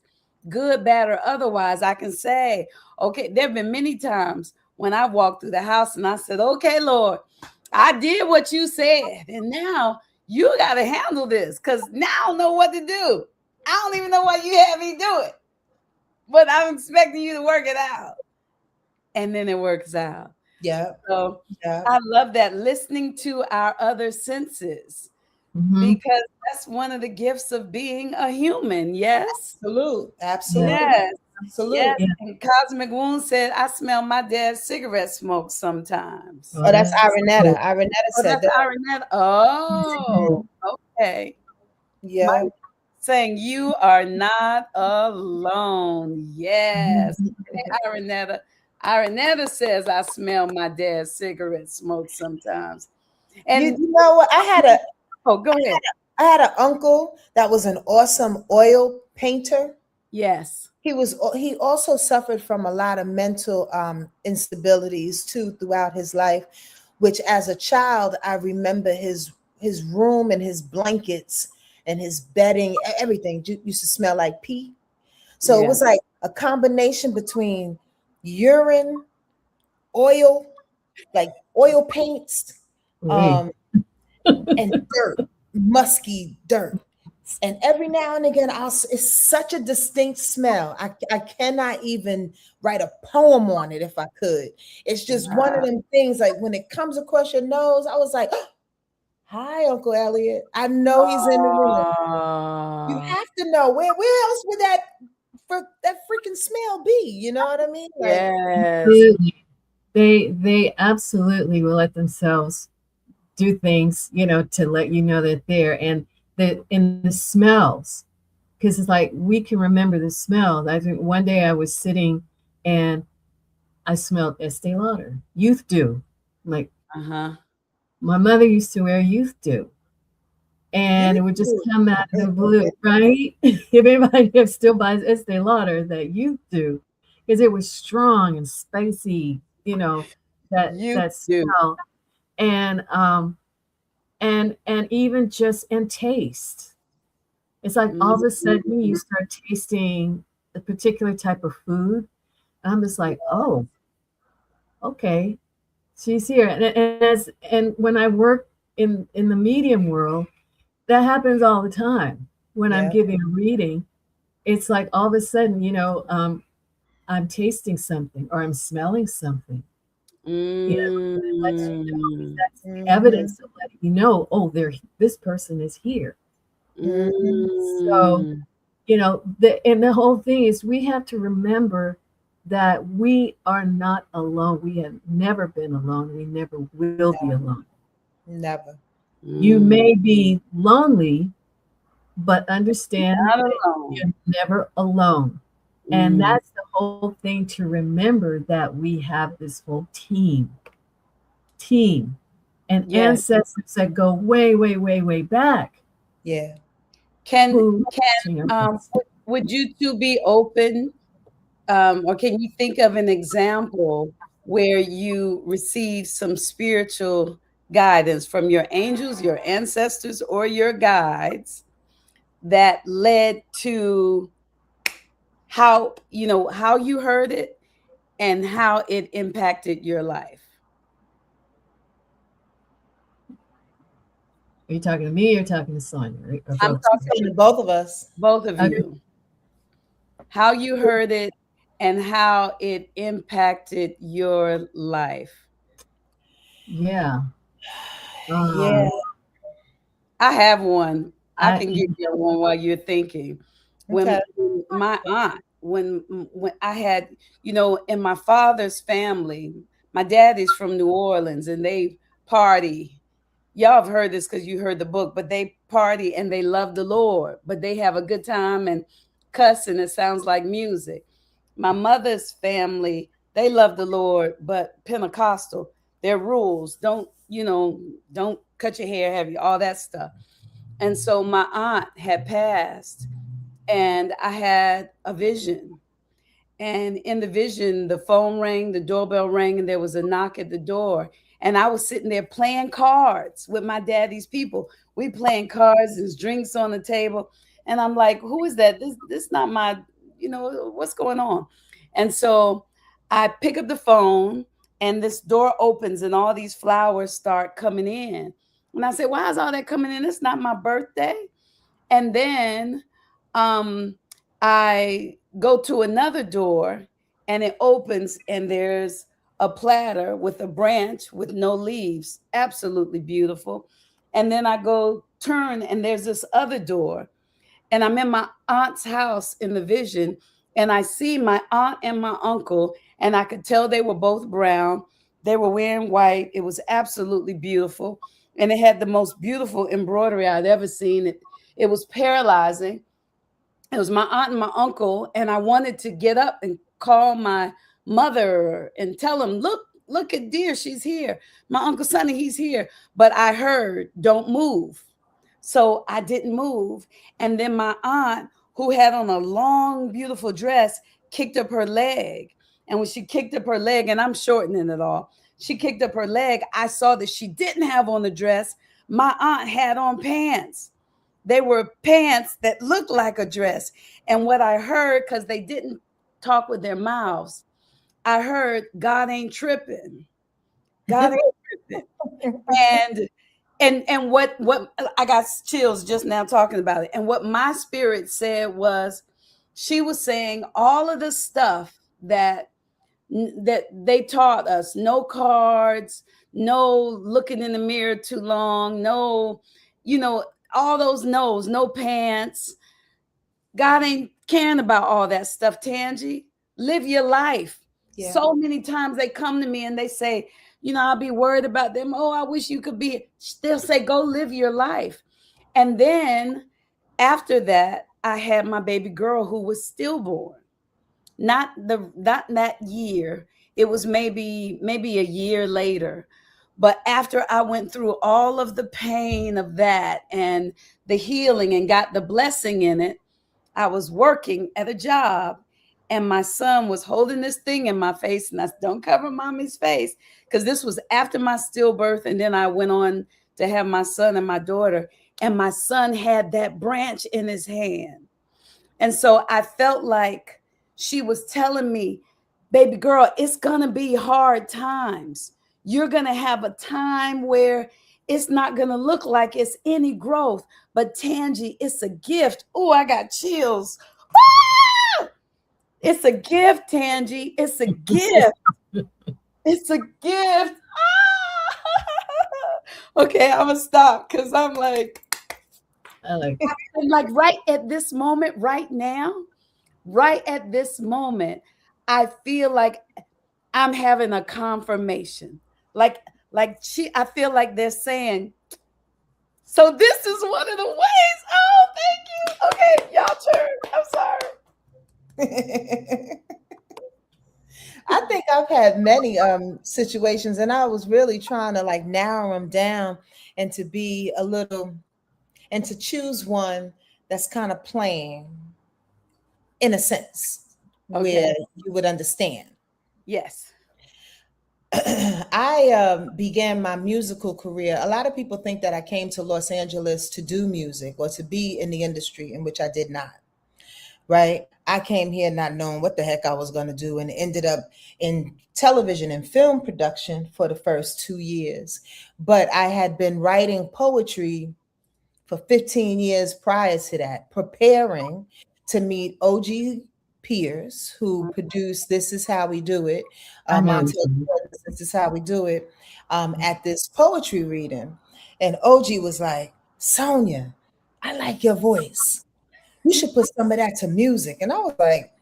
good, bad, or otherwise, I can say, okay, there have been many times when I walked through the house and I said, okay, Lord, I did what you said, and now you got to handle this, because now I don't know what to do. I don't even know why you had me do it, but I'm expecting you to work it out. And then it works out. Yeah. So I love that, listening to our other senses, because that's one of the gifts of being a human. Yes. Absolutely. Yes. Absolutely. Yes. And Cosmic Wound said, I smell my dad's cigarette smoke sometimes. Oh, that's Aranetta. Aranetta said that. Aranetta. Oh, okay. Yeah. Saying you are not alone. Yes. Hey, Aranetta says, I smell my dad's cigarette smoke sometimes. And you know what? go ahead. I had an uncle that was an awesome oil painter. Yes. He also suffered from a lot of mental instabilities too throughout his life, which as a child, I remember his room and his blankets and his bedding, everything used to smell like pee. So it was like a combination between urine, oil, like oil paints, and dirt, musky dirt. And every now and again, it's such a distinct smell. I cannot even write a poem on it if I could. It's just one of them things, like when it comes across your nose, I was like, hi, Uncle Elliot. I know he's in the room. You have to know where else would that freaking smell be? You know what I mean? Like, yes. They absolutely will let themselves do things, to let you know that they're and the smells, because it's like we can remember the smells. I think one day I was sitting and I smelled Estee Lauder, Youth Dew. Like, my mother used to wear Youth Dew, and it would just come out of the blue, right? If anybody still buys Estee Lauder, that Youth Dew, because it was strong and spicy, that smell, and even just in taste. It's like all of a sudden you start tasting a particular type of food. And I'm just like, oh, okay, she's here. And when I work in the medium world, that happens all the time. When I'm giving a reading, it's like all of a sudden, I'm tasting something or I'm smelling something. It lets you know, that's evidence of letting you know, oh, this person is here. So, the whole thing is we have to remember that we are not alone. We have never been alone. We never will be alone. Never. You may be lonely, but understand that you're never alone. And that's the whole thing, to remember that we have this whole team and ancestors that go way, way, way, way back. Yeah. Can would you two be open, or can you think of an example where you received some spiritual guidance from your angels, your ancestors, or your guides that led to how you heard it and how it impacted your life? Are you talking to me or talking to Sonja? Or I'm both? talking To both of us. both of Okay. you. How you heard it and how it impacted your life. Yeah. Yeah. I have one. I I can give you one while you're thinking. Okay. When my aunt, when I had, in my father's family, my dad is from New Orleans and they party. Y'all have heard this because you heard the book, but they party and they love the Lord, but they have a good time and cuss and it sounds like music. My mother's family, they love the Lord, but Pentecostal, their rules don't cut your hair, have you, all that stuff. And so my aunt had passed and I had a vision. And in the vision, the phone rang, the doorbell rang, and there was a knock at the door. And I was sitting there playing cards with my daddy's people. We playing cards, there's drinks on the table. And I'm like, who is that? This not my, what's going on? And so I pick up the phone and this door opens and all these flowers start coming in. And I said, why is all that coming in? It's not my birthday. And then I go to another door and it opens and there's a platter with a branch with no leaves. Absolutely beautiful. And then I go turn and there's this other door and I'm in my aunt's house in the vision and I see my aunt and my uncle and I could tell they were both brown. They were wearing white. It was absolutely beautiful. And it had the most beautiful embroidery I'd ever seen. It was paralyzing. It was my aunt and my uncle, and I wanted to get up and call my mother and tell them, look at dear, she's here. My Uncle Sonny, he's here. But I heard, don't move. So I didn't move. And then my aunt, who had on a long, beautiful dress, kicked up her leg. And when she kicked up her leg, and I'm shortening it all, she kicked up her leg. I saw that she didn't have on the dress. My aunt had on pants. They were pants that looked like a dress. And what I heard, because they didn't talk with their mouths, I heard, God ain't tripping. God ain't tripping. And what I got chills just now talking about it. And what my spirit said was, she was saying all of the stuff that they taught us, no cards, no looking in the mirror too long, no, all those no's, no pants. God ain't caring about all that stuff, Tangi. Live your life. Yeah. So many times they come to me and they say, I'll be worried about them. Oh, I wish you could be. They'll say, go live your life. And then after that, I had my baby girl who was stillborn. Not that year. It was maybe a year later. But after I went through all of the pain of that and the healing and got the blessing in it, I was working at a job and my son was holding this thing in my face. And I said, don't cover mommy's face, because this was after my stillbirth. And then I went on to have my son and my daughter. And my son had that branch in his hand. And so I felt like she was telling me, baby girl, it's going to be hard times. You're going to have a time where it's not going to look like it's any growth. But Tangi, it's a gift. Oh, I got chills. Ah! It's a gift, Tangi. It's a gift. It's a gift. Ah! Okay, I'm going to stop because I'm like, right at this moment, right now, right at this moment, I feel like I'm having a confirmation. I feel like they're saying, so this is one of the ways. Oh, thank you. Okay, y'all turn. I'm sorry. I think I've had many situations, and I was really trying to narrow them down and to be a little, and to choose one that's kind of plain. in a sense Okay. where you would understand. Yes. I began my musical career. A lot of people think that I came to Los Angeles to do music or to be in the industry, in which I did not. Right? I came here not knowing what the heck I was going to do, and ended up in television and film production for the first 2 years. But I had been writing poetry for 15 years prior to that, preparing to meet OG peers who produced This Is How We Do It, I know. This Is How We Do It, at this poetry reading. And OG was like, Sonja, I like your voice. You should put some of that to music. And I was like,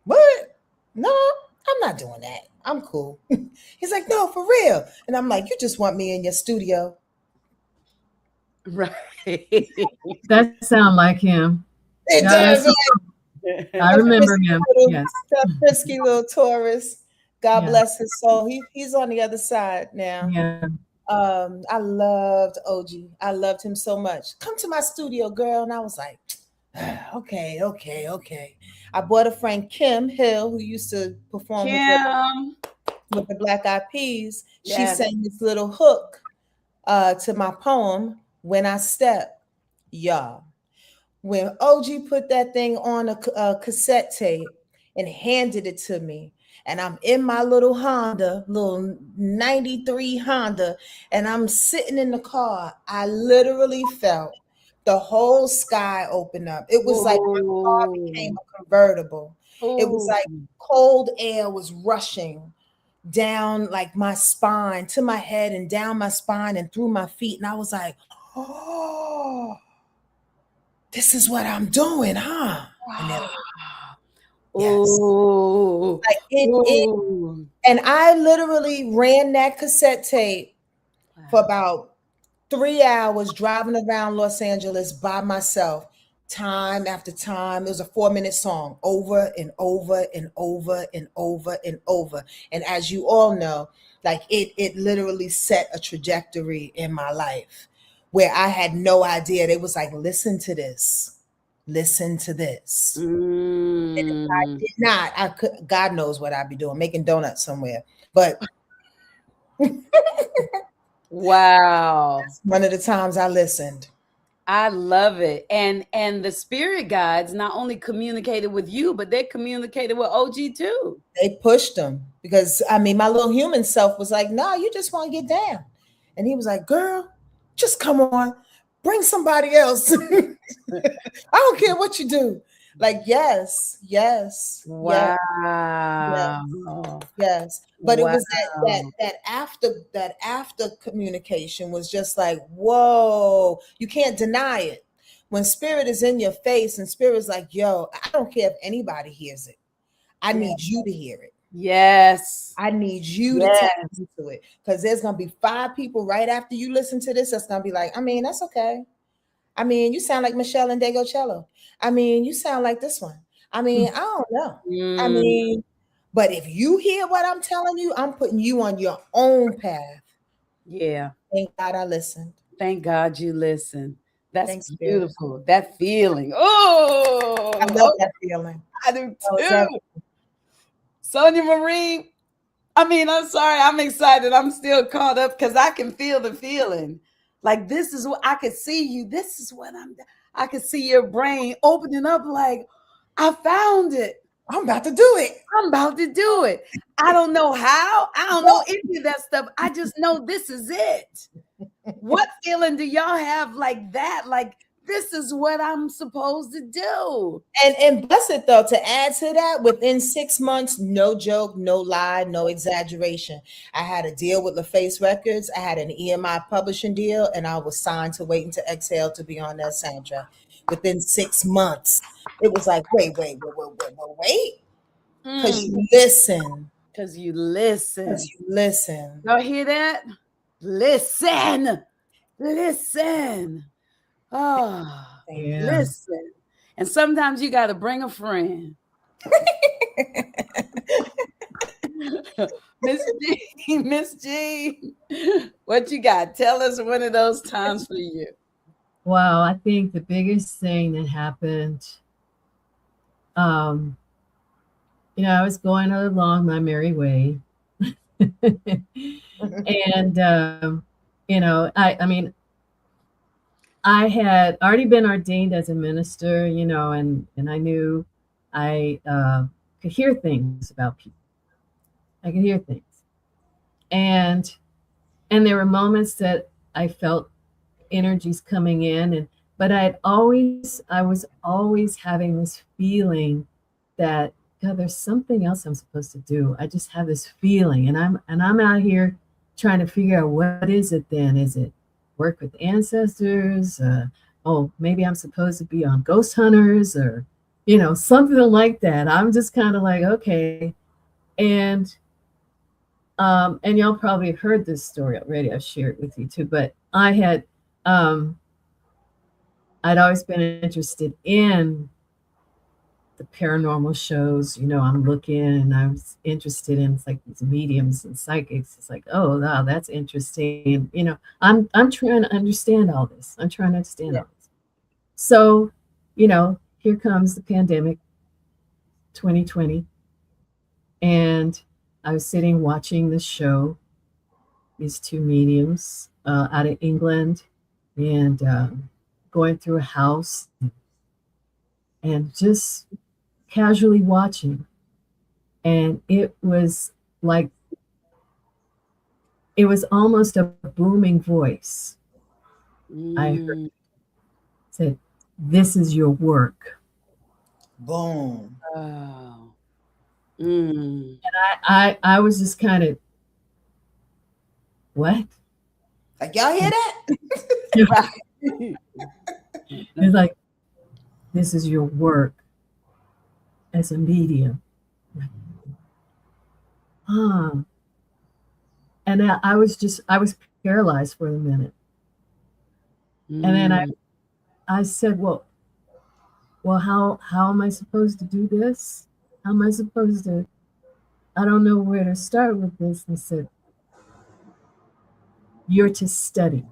what? No, I'm not doing that. I'm cool. He's like, no, for real. And I'm like, you just want me in your studio. Right. That sound like him. It Yeah, does. I remember him. Yes. That frisky little Taurus. God Yeah. bless his soul. He's on the other side now. Yeah. I loved OG. I loved him so much. Come to my studio, girl. And I was like, okay. I bought a friend, Kim Hill, who used to perform with the Black Eyed Peas. Yes. She sang this little hook to my poem, When I Step. Y'all, when OG put that thing on a cassette tape and handed it to me, and I'm in my little Honda, little 93 Honda, and I'm sitting in the car, I literally felt the whole sky open up. It was like my car became a convertible. It was like cold air was rushing down like my spine to my head and down my spine and through my feet. And I was like, oh, this is what I'm doing, huh? And then, Oh, like and I literally ran that cassette tape for about 3 hours driving around Los Angeles by myself, time after time. It was a 4-minute song, over and over and over and over and over. And as you all know, like it literally set a trajectory in my life where I had no idea. They was like, listen to this. Listen to this. And if I did not, I could, God knows what I'd be doing, making donuts somewhere. But wow. that's one of the times I listened. I love it. And the spirit guides not only communicated with you, but they communicated with OG too. They pushed him because, I mean, my little human self was like, no, you just want to get down. And he was like, girl, just come on, bring somebody else. I don't care what you do. Like, yes. Wow. Yes. But it was that after communication was just like, whoa, you can't deny it. When spirit is in your face and spirit's like, yo, I don't care if anybody hears it. I need you to hear it. Yes. I need you to tap into it. Because there's going to be 5 people right after you listen to this that's going to be like, I mean, that's okay. I mean, you sound like Michelle and Degocello. I mean, you sound like this one. I mean, I don't know. I mean, but if you hear what I'm telling you, I'm putting you on your own path. Yeah. Thank God I listened. Thank God you listened. That's Thanks, beautiful. Spirit. That feeling. Oh, I love that feeling. I do too. Sonja Marie. I mean, I'm sorry. I'm excited. I'm still caught up because I can feel the feeling. Like, this is what I could see you. This is what I could see your brain opening up like, I found it. I'm about to do it. I'm about to do it. I don't know how. I don't know any of that stuff. I just know this is it. What feeling do y'all have like that? Like, this is what I'm supposed to do. And bless it though, to add to that, within 6 months, no joke, no lie, no exaggeration, I had a deal with LaFace Records. I had an EMI publishing deal, and I was signed to Waiting to Exhale to be on that soundtrack. Within 6 months, it was like, wait. Because you listen. Because you listen. Y'all hear that? Listen. Oh, yeah. Listen. And sometimes you got to bring a friend. Miss Jeane, what you got? Tell us one of those times for you. Wow, I think the biggest thing that happened I was going along my merry way. And, I mean, I had already been ordained as a minister, and I knew I could hear things about people. I could hear things. And there were moments that I felt energies coming in, but I was always having this feeling that, God, there's something else I'm supposed to do. I just have this feeling, and I'm out here trying to figure out, what is it then? Is it work with ancestors? Oh, maybe I'm supposed to be on ghost hunters, or something like that. I'm just kind of like, okay. And y'all probably heard this story already. I've shared it with you too, but I'd always been interested in the paranormal shows. I'm looking, and I was interested in, it's like these mediums and psychics. It's like, oh wow, that's interesting. I'm trying to understand all this. All this. So, here comes the pandemic, 2020, and I was sitting watching this show, these two mediums out of England, and going through a house and just casually watching. And it was like, it was almost a booming voice. I heard, said, "This is your work." Boom. Wow. And I was just kind of, what? Like, y'all hear that? It's like, this is your work as a medium. And I was paralyzed for a minute. And then I said, well, how am I supposed to do this? How am I supposed to, I don't know where to start with this. And said, you're to study,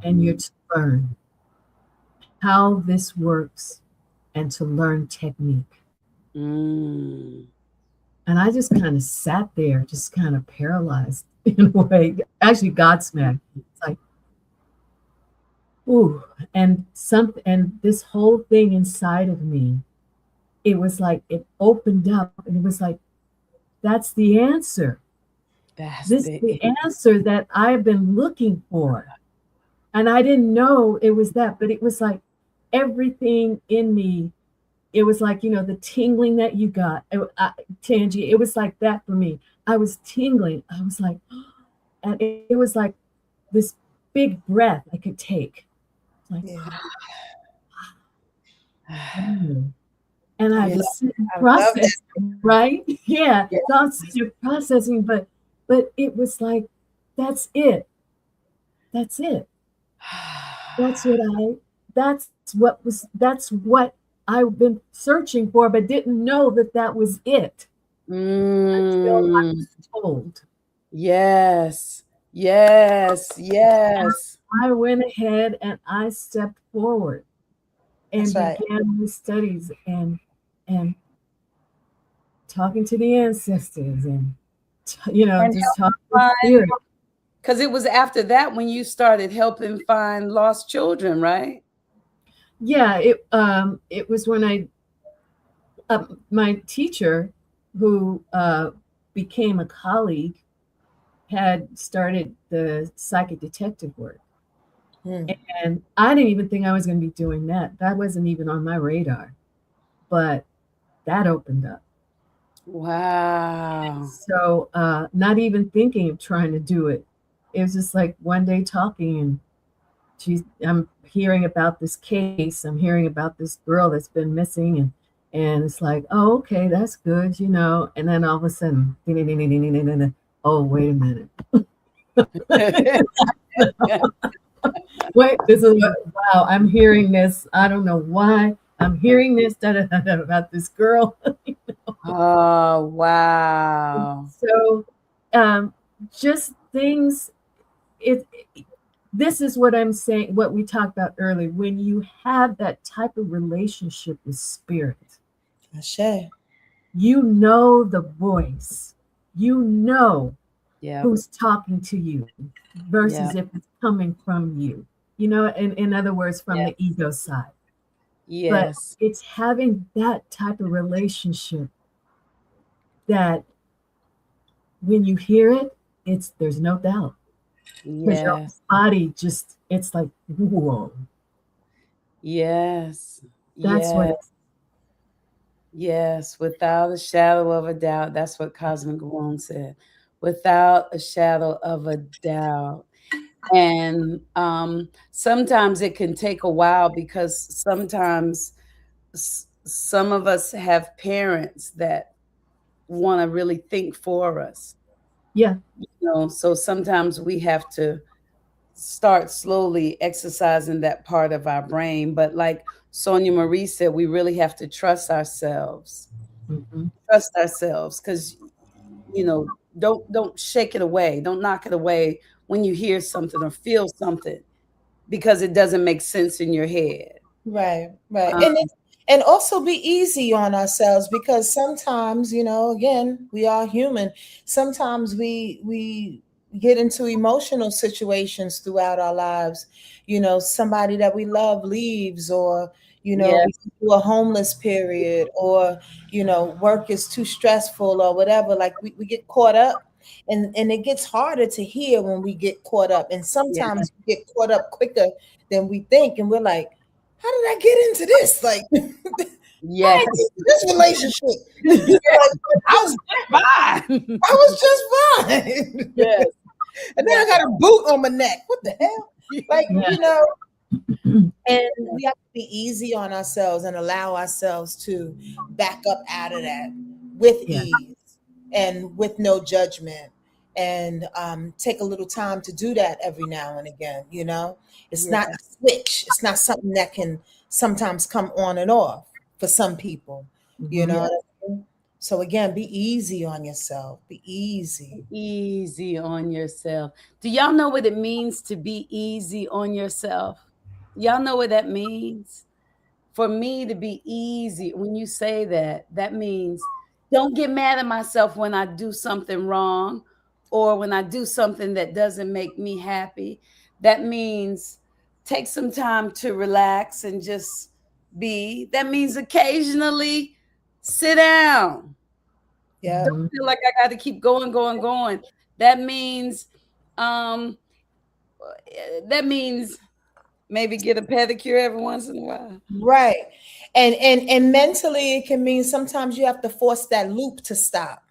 and you're to learn how this works, and to learn technique. And I just kind of sat there, just kind of paralyzed in a way. Actually, Godsmacked. It's like, ooh, and this whole thing inside of me, it was like it opened up, and it was like, that's the answer. This is the answer that I've been looking for. And I didn't know it was that, but it was like everything in me. It was like, the tingling that you got, Tangi, it was like that for me. I was tingling. I was like, and it was like this big breath I could take. Like, and I was processing, right? Yeah, thoughts you're processing, but it was like, that's it. That's it. That's what I've been searching for, but didn't know that was it until I was told. Yes. I went ahead and I stepped forward and began the studies and talking to the ancestors, and just talking to spirit. Because it was after that when you started helping find lost children, right? Yeah, it was when my teacher, who became a colleague, had started the psychic detective work. And I didn't even think I was going to be doing that. That wasn't even on my radar. But that opened up. Wow. So not even thinking of trying to do it. It was just like one day talking, and I'm hearing about this case. I'm hearing about this girl that's been missing, and it's like, oh, okay, that's good, And then all of a sudden, oh, wait a minute. Wait, wow, I'm hearing this. I don't know why I'm hearing this about this girl. Oh, wow. So just things, this is what I'm saying, what we talked about earlier. When you have that type of relationship with spirit, Ashe. you know the voice, you know Yeah. who's talking to you versus if it's coming from you, in other words, from the ego side. Yes. But it's having that type of relationship that when you hear it, there's no doubt. Because your Yes. body just, it's like, whoa. Yes. That's what it's. Yes, without a shadow of a doubt. That's what Cosmic Womb said. Without a shadow of a doubt. And sometimes it can take a while because sometimes some of us have parents that want to really think for us. Yeah. So sometimes we have to start slowly exercising that part of our brain. But like Sonja Marie said, we really have to trust ourselves. Mm-hmm. Trust ourselves, because don't shake it away. Don't knock it away when you hear something or feel something because it doesn't make sense in your head. Right. Um, And also be easy on ourselves, because sometimes, again, we are human. Sometimes we get into emotional situations throughout our lives. Somebody that we love leaves, or Yes. we do a homeless period, or work is too stressful or whatever. Like we get caught up, and it gets harder to hear when we get caught up. And sometimes we get caught up quicker than we think, and we're like, how did I get into this? Like, Yes. how did I get into this relationship? Like, I was fine. I was just fine. Yes. And then I got a boot on my neck. What the hell? Like, and we have to be easy on ourselves and allow ourselves to back up out of that with ease and with no judgment, and take a little time to do that every now and again. It's not a switch. It's not something that can sometimes come on and off for some people. So again, be easy on yourself. Be easy. Easy on yourself. Do y'all know what it means to be easy on yourself? Y'all know what that means? For me to be easy, when you say that, that means don't get mad at myself when I do something wrong or when I do something that doesn't make me happy. That means take some time to relax and just be. That means occasionally sit down. Yeah. Don't feel like I got to keep going. That means maybe get a pedicure every once in a while. Right. And mentally it can mean sometimes you have to force that loop to stop,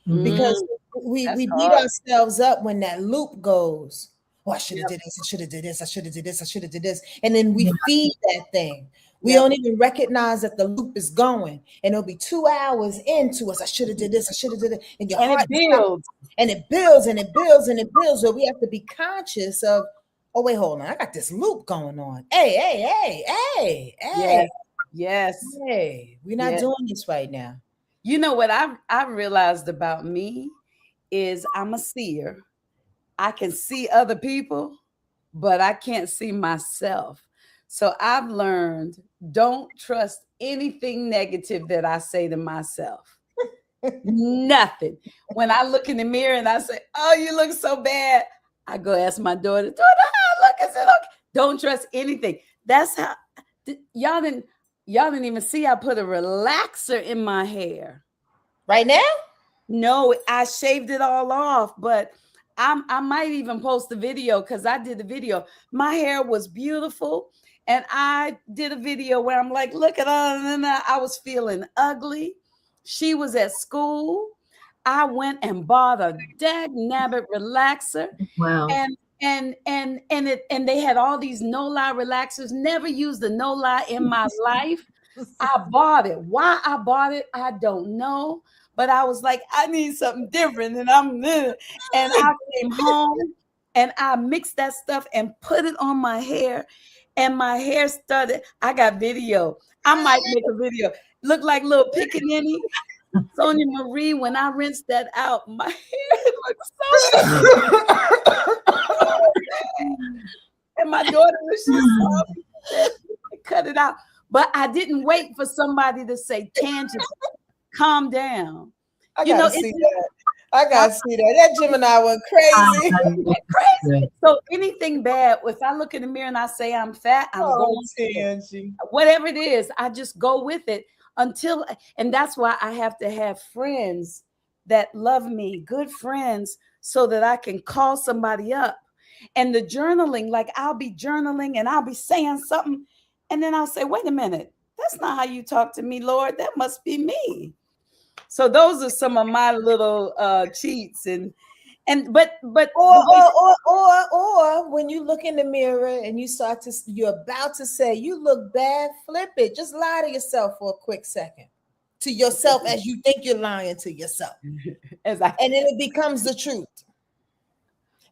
because we beat ourselves up when that loop goes. Oh, I should have did this, I should have did this, I should have did this, I should have did this. And then we feed that thing. We don't even recognize that the loop is going, and it'll be 2 hours into us. I should have did this, I should have did it. And your heart builds. And it builds and it builds and it builds. So we have to be conscious of, oh, wait, hold on. I got this loop going on. Hey. Yes. Hey, we're not doing this right now. You know what I've realized about me is I'm a seer. I can see other people, but I can't see myself. So I've learned, don't trust anything negative that I say to myself. Nothing. When I look in the mirror and I say, oh, you look so bad, I go ask my daughter, look, is it okay? Don't trust anything. That's how y'all didn't even see I put a relaxer in my hair. Right now? No, I shaved it all off, but I might even post the video because I did the video. My hair was beautiful, and I did a video where I'm like, look at all, and I was feeling ugly. She was at school. I went and bought a dag-nabbit relaxer. Wow. And they had all these no-lie relaxers. Never used a no-lie in my life. I bought it. Why I bought it, I don't know. But I was like, I need something different. And I came home and I mixed that stuff and put it on my hair. And my hair started. I got video. I might make a video. Look like little pickaninny. Sonja Marie, when I rinsed that out, my hair looks so And my daughter, when she saw me, said, cut it out. But I didn't wait for somebody to say, Tangent, calm down. I gotta see that. I gotta see that. That Gemini went crazy. Crazy. So anything bad, if I look in the mirror and I say I'm fat, I'm going to whatever it is, I just go with it until, and that's why I have to have friends that love me, good friends, so that I can call somebody up. And the journaling, like I'll be journaling and I'll be saying something, and then I'll say, wait a minute, that's not how you talk to me, Lord. That must be me. So those are some of my little cheats, but or when you look in the mirror and you're about to say you look bad, flip it. Just lie to yourself for a quick second, to yourself as you think you're lying to yourself, and then it becomes the truth.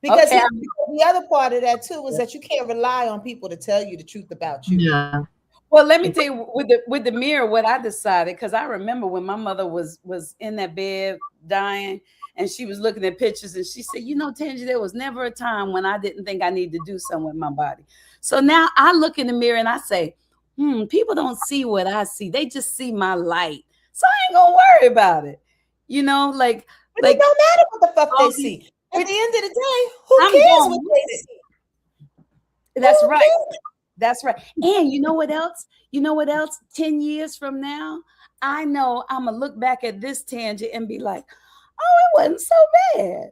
Because the other part of that too is that you can't rely on people to tell you the truth about you. Yeah. Well, let me tell you with the mirror, what I decided, because I remember when my mother was in that bed dying and she was looking at pictures and she said, you know, Tangie, there was never a time when I didn't think I needed to do something with my body. So now I look in the mirror and I say, people don't see what I see. They just see my light. So I ain't gonna worry about it. You know, like it don't matter what the fuck they see. At the end of the day, who cares what they see? That's right. That's right. And you know what else? 10 years from now, I know I'm going to look back at this Tangent and be like, oh, it wasn't so bad.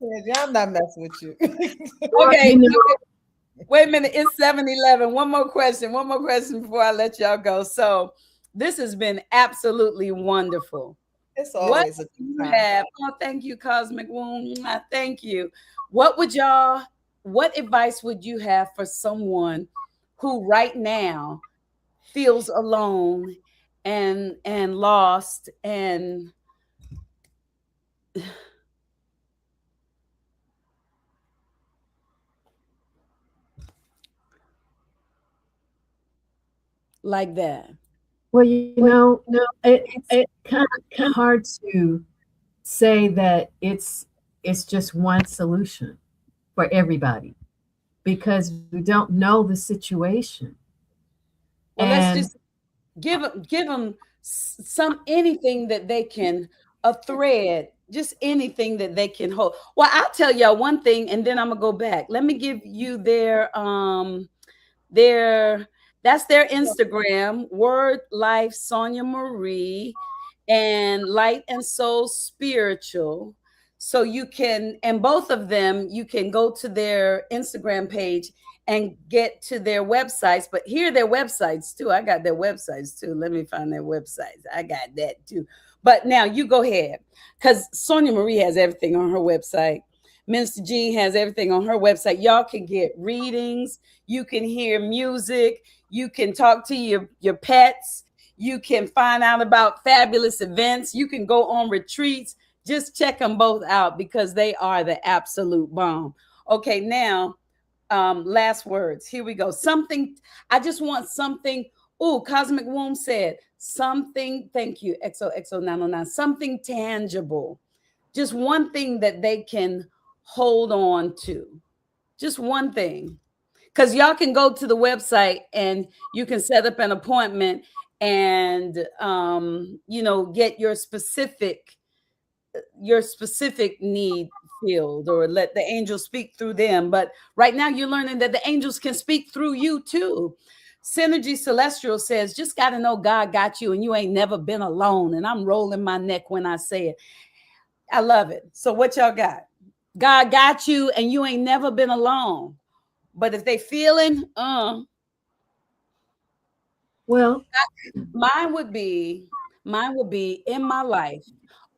Yeah, I'm not messing with you. Okay. Wait a minute. It's 7:11. One more question before I let y'all go. So this has been absolutely wonderful. It's always a good time. Oh, thank you, Cosmic Womb. Thank you. What advice would you have for someone who right now feels alone and lost and like that? Well, it's kind of hard to say that it's just one solution for everybody because we don't know the situation. Well, let's just give them anything that they can, a thread, just anything that they can hold. Well, I'll tell y'all one thing, and then I'm gonna go back. Let me give you their that's their Instagram, Word Life Sonja Marie and Light and Soul Spiritual. So you can, and both of them, you can go to their Instagram page and get to their websites. But here are their websites too. I got their websites too. Let me find their websites. I got that too. But now you go ahead, because Sonja Marie has everything on her website. Minister Jeane has everything on her website. Y'all can get readings. You can hear music. You can talk to your pets. You can find out about fabulous events. You can go on retreats. Just check them both out because they are the absolute bomb. Okay, now, last words. Here we go. I just want something. Oh, Cosmic Womb said something. Thank you, XOXO909. Something tangible. Just one thing that they can hold on to. Just one thing. Because y'all can go to the website and you can set up an appointment and, get your specific need filled, or let the angels speak through them. But right now you're learning that the angels can speak through you too. Synergy Celestial says, just got to know God got you and you ain't never been alone. And I'm rolling my neck when I say it. I love it. So what y'all got? God got you and you ain't never been alone. But if they feeling, well, mine would be in my life,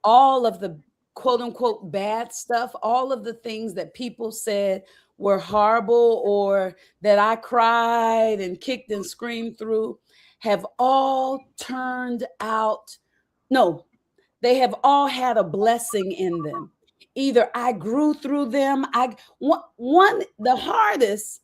all of the quote unquote bad stuff, all of the things that people said were horrible or that I cried and kicked and screamed through have all turned out. No, they have all had a blessing in them. Either I grew through them. The hardest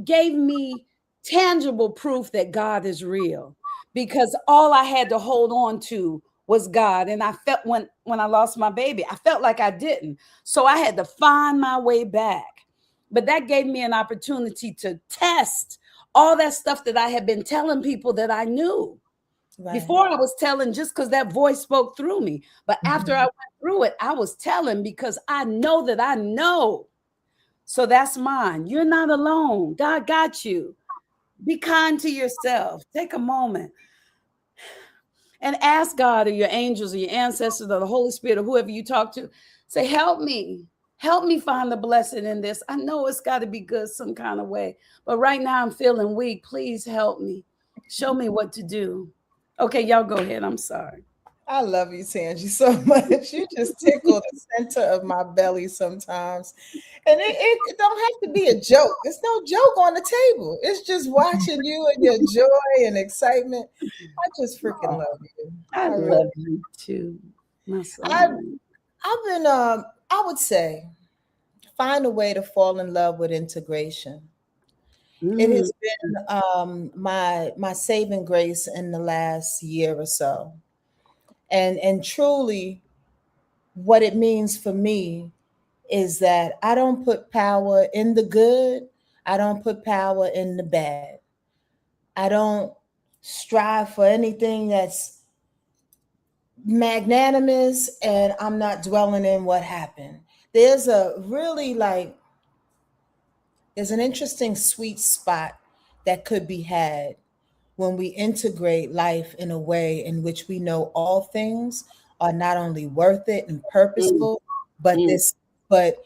gave me tangible proof that God is real, because all I had to hold on to was God. And I felt when I lost my baby, I felt like I didn't. So I had to find my way back. But that gave me an opportunity to test all that stuff that I had been telling people that I knew. Right. Before I was telling just because that voice spoke through me. But after I went through it, I was telling because I know that I know. So that's mine. You're not alone. God got you. Be kind to yourself. Take a moment and ask God or your angels or your ancestors or the Holy Spirit or whoever you talk to. Say, help me. Help me find the blessing in this. I know it's got to be good some kind of way. But right now I'm feeling weak. Please help me. Show me what to do. Okay, y'all go ahead. I'm sorry. I love you, Tangi, so much. You just tickle the center of my belly sometimes. And it don't have to be a joke. There's no joke on the table. It's just watching you and your joy and excitement. I just freaking love you. I really love you too. My I've, son. I've been, I would say, find a way to fall in love with integration. It Mm, has been my saving grace in the last year or so. And truly what it means for me is that I don't put power in the good. I don't put power in the bad. I don't strive for anything that's magnanimous, and I'm not dwelling in what happened. There's a really there's an interesting sweet spot that could be had when we integrate life in a way in which we know all things are not only worth it and mm, purposeful, but mm. this, but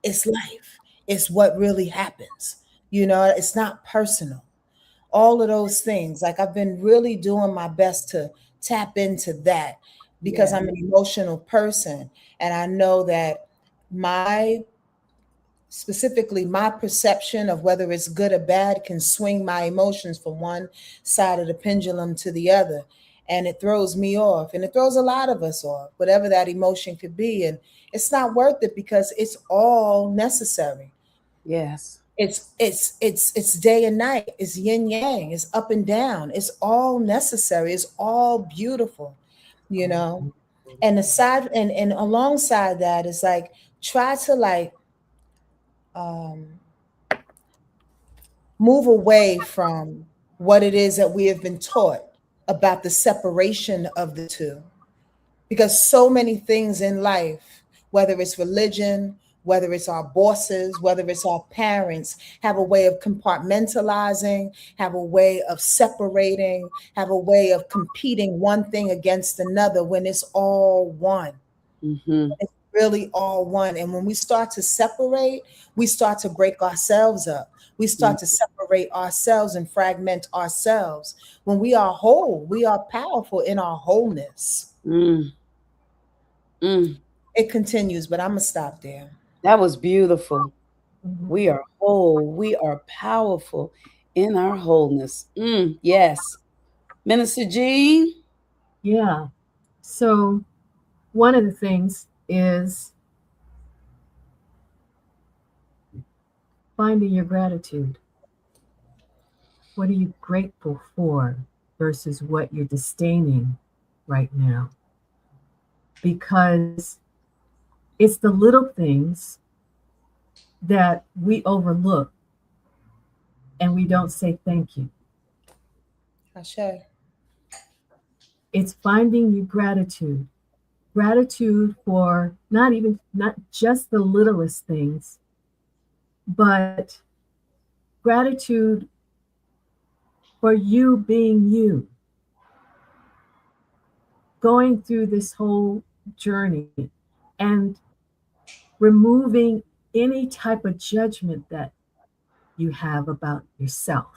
it's life. It's what really happens. It's not personal. All of those things. Like I've been really doing my best to tap into that because Yeah. I'm an emotional person. And I know that my specifically my perception of whether it's good or bad can swing my emotions from one side of the pendulum to the other, and it throws me off, and it throws a lot of us off, whatever that emotion could be. And it's not worth it because it's all necessary. Yes. It's day and night, it's yin yang, it's up and down, it's all necessary, it's all beautiful, you know and aside and alongside that is like try to um move away from what it is that we have been taught about the separation of the two. Because so many things in life, whether it's religion, whether it's our bosses, whether it's our parents, have a way of compartmentalizing, have a way of separating, have a way of competing one thing against another when it's all one. Mm-hmm. It's really all one. And when we start to separate, we start to break ourselves up. We start to separate ourselves and fragment ourselves. When we are whole, we are powerful in our wholeness. Mm, mm. It continues, but I'm going to stop there. That was beautiful. Mhm. We are whole. We are powerful in our wholeness. Yes. Minister Jeane. Yeah. So one of the things is finding your gratitude. What are you grateful for versus what you're disdaining right now? Because it's the little things that we overlook and we don't say thank you. Ashe. It's finding your gratitude. Gratitude for not just the littlest things, but gratitude for you being you, going through this whole journey and removing any type of judgment that you have about yourself,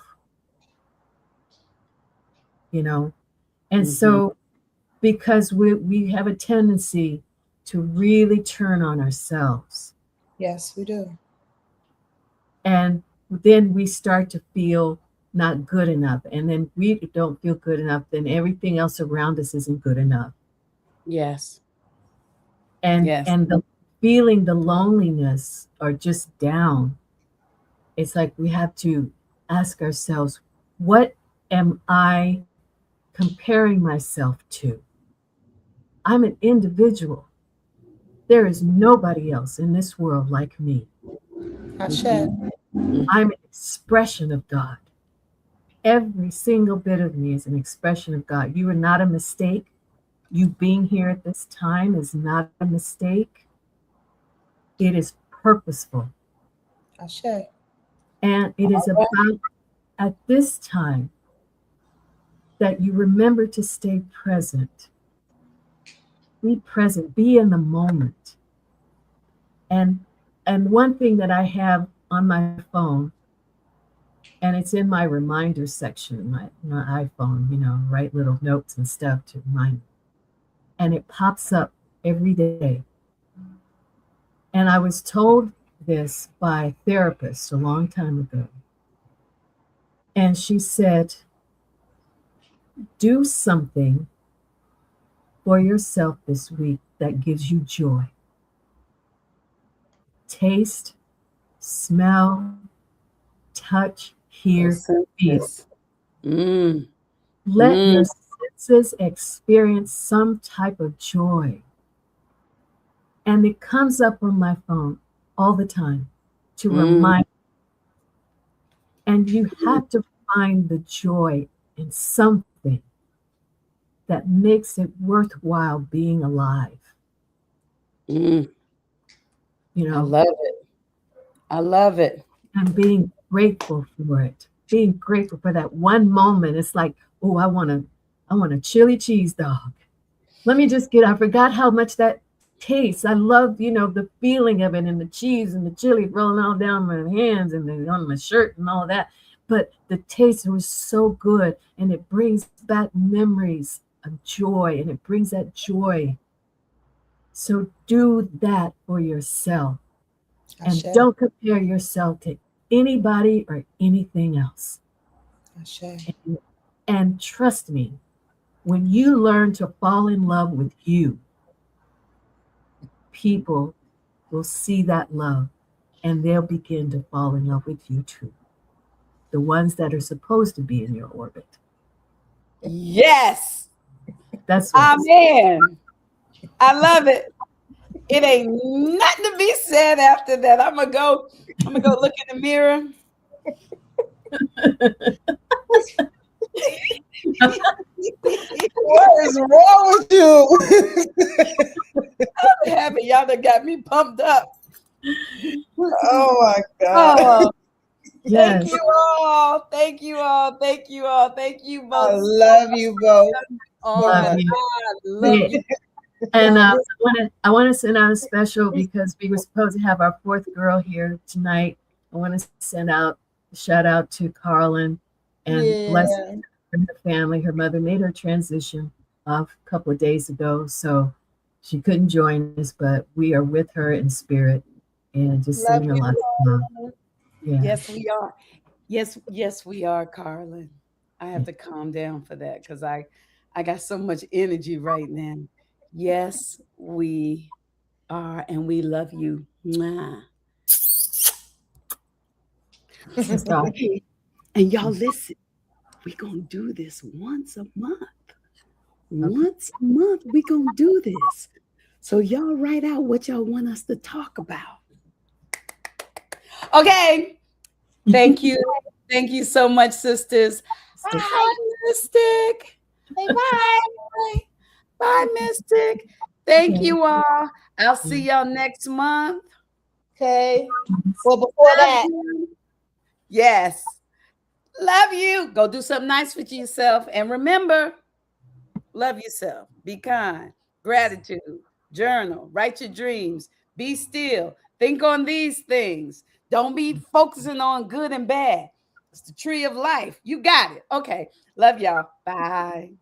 you know? And so, because we have a tendency to really turn on ourselves. Yes, we do. And then we start to feel not good enough. And then we don't feel good enough, then everything else around us isn't good enough. Yes. And Yes. and the feeling the loneliness or just down, it's like we have to ask ourselves, what am I comparing myself to? I'm an individual. There is nobody else in this world like me. Ashe. I'm an expression of God. Every single bit of me is an expression of God. You are not a mistake. You being here at this time is not a mistake. It is purposeful. Ashe. And it is about at this time that you remember to stay present. Be present, be in the moment. And one thing that I have on my phone, and it's in my reminder section, my iPhone, write little notes and stuff to remind me. And it pops up every day. And I was told this by a therapist a long time ago. And she said, do something for yourself this week that gives you joy. Taste, smell, touch, hear, feel. Let your senses experience some type of joy. And it comes up on my phone all the time to remind me. And you have to find the joy in something that makes it worthwhile being alive. I love it. I love it. And being grateful for it. Being grateful for that one moment. It's like, oh, I want a chili cheese dog. Let me just I forgot how much that tastes. I love, the feeling of it and the cheese and the chili rolling all down my hands and then on my shirt and all that. But the taste was so good, and it brings back memories of joy, and it brings that joy. So do that for yourself. And don't compare yourself to anybody or anything else. And trust me, when you learn to fall in love with you, people will see that love and they'll begin to fall in love with you too. The ones that are supposed to be in your orbit. Yes. That's what Amen. I love it. It ain't nothing to be said after that. I'm gonna go look in the mirror. What is wrong with you? I'm happy y'all done got me pumped up. Oh my God. Oh, Yes. Thank you all. Thank you all. Thank you all. Thank you both. I love you both. Oh Love my you. God. Love you. And I want to send out a special because we were supposed to have our fourth girl here tonight. I want to send out a shout out to Carlin and bless her and her family. Her mother made her transition a couple of days ago, so she couldn't join us, but we are with her in spirit and just sending a lot of love. Yeah. Yes, we are. Yes, we are, Carlin. I have to calm down for that because I got so much energy right now. Yes, we are, and we love you. Mwah. Okay. And y'all listen, we're gonna do this once a month. Once a month, we're gonna do this. So y'all write out what y'all want us to talk about. Okay. Thank you. Thank you so much, sisters. Bye, Mystic. Say bye. Bye, Mystic. Thank you all. I'll see y'all next month. Okay. Well, before that, yes. Love you. Go do something nice for yourself. And remember, love yourself. Be kind. Gratitude. Journal. Write your dreams. Be still. Think on these things. Don't be focusing on good and bad. It's the tree of life. You got it. Okay. Love y'all. Bye.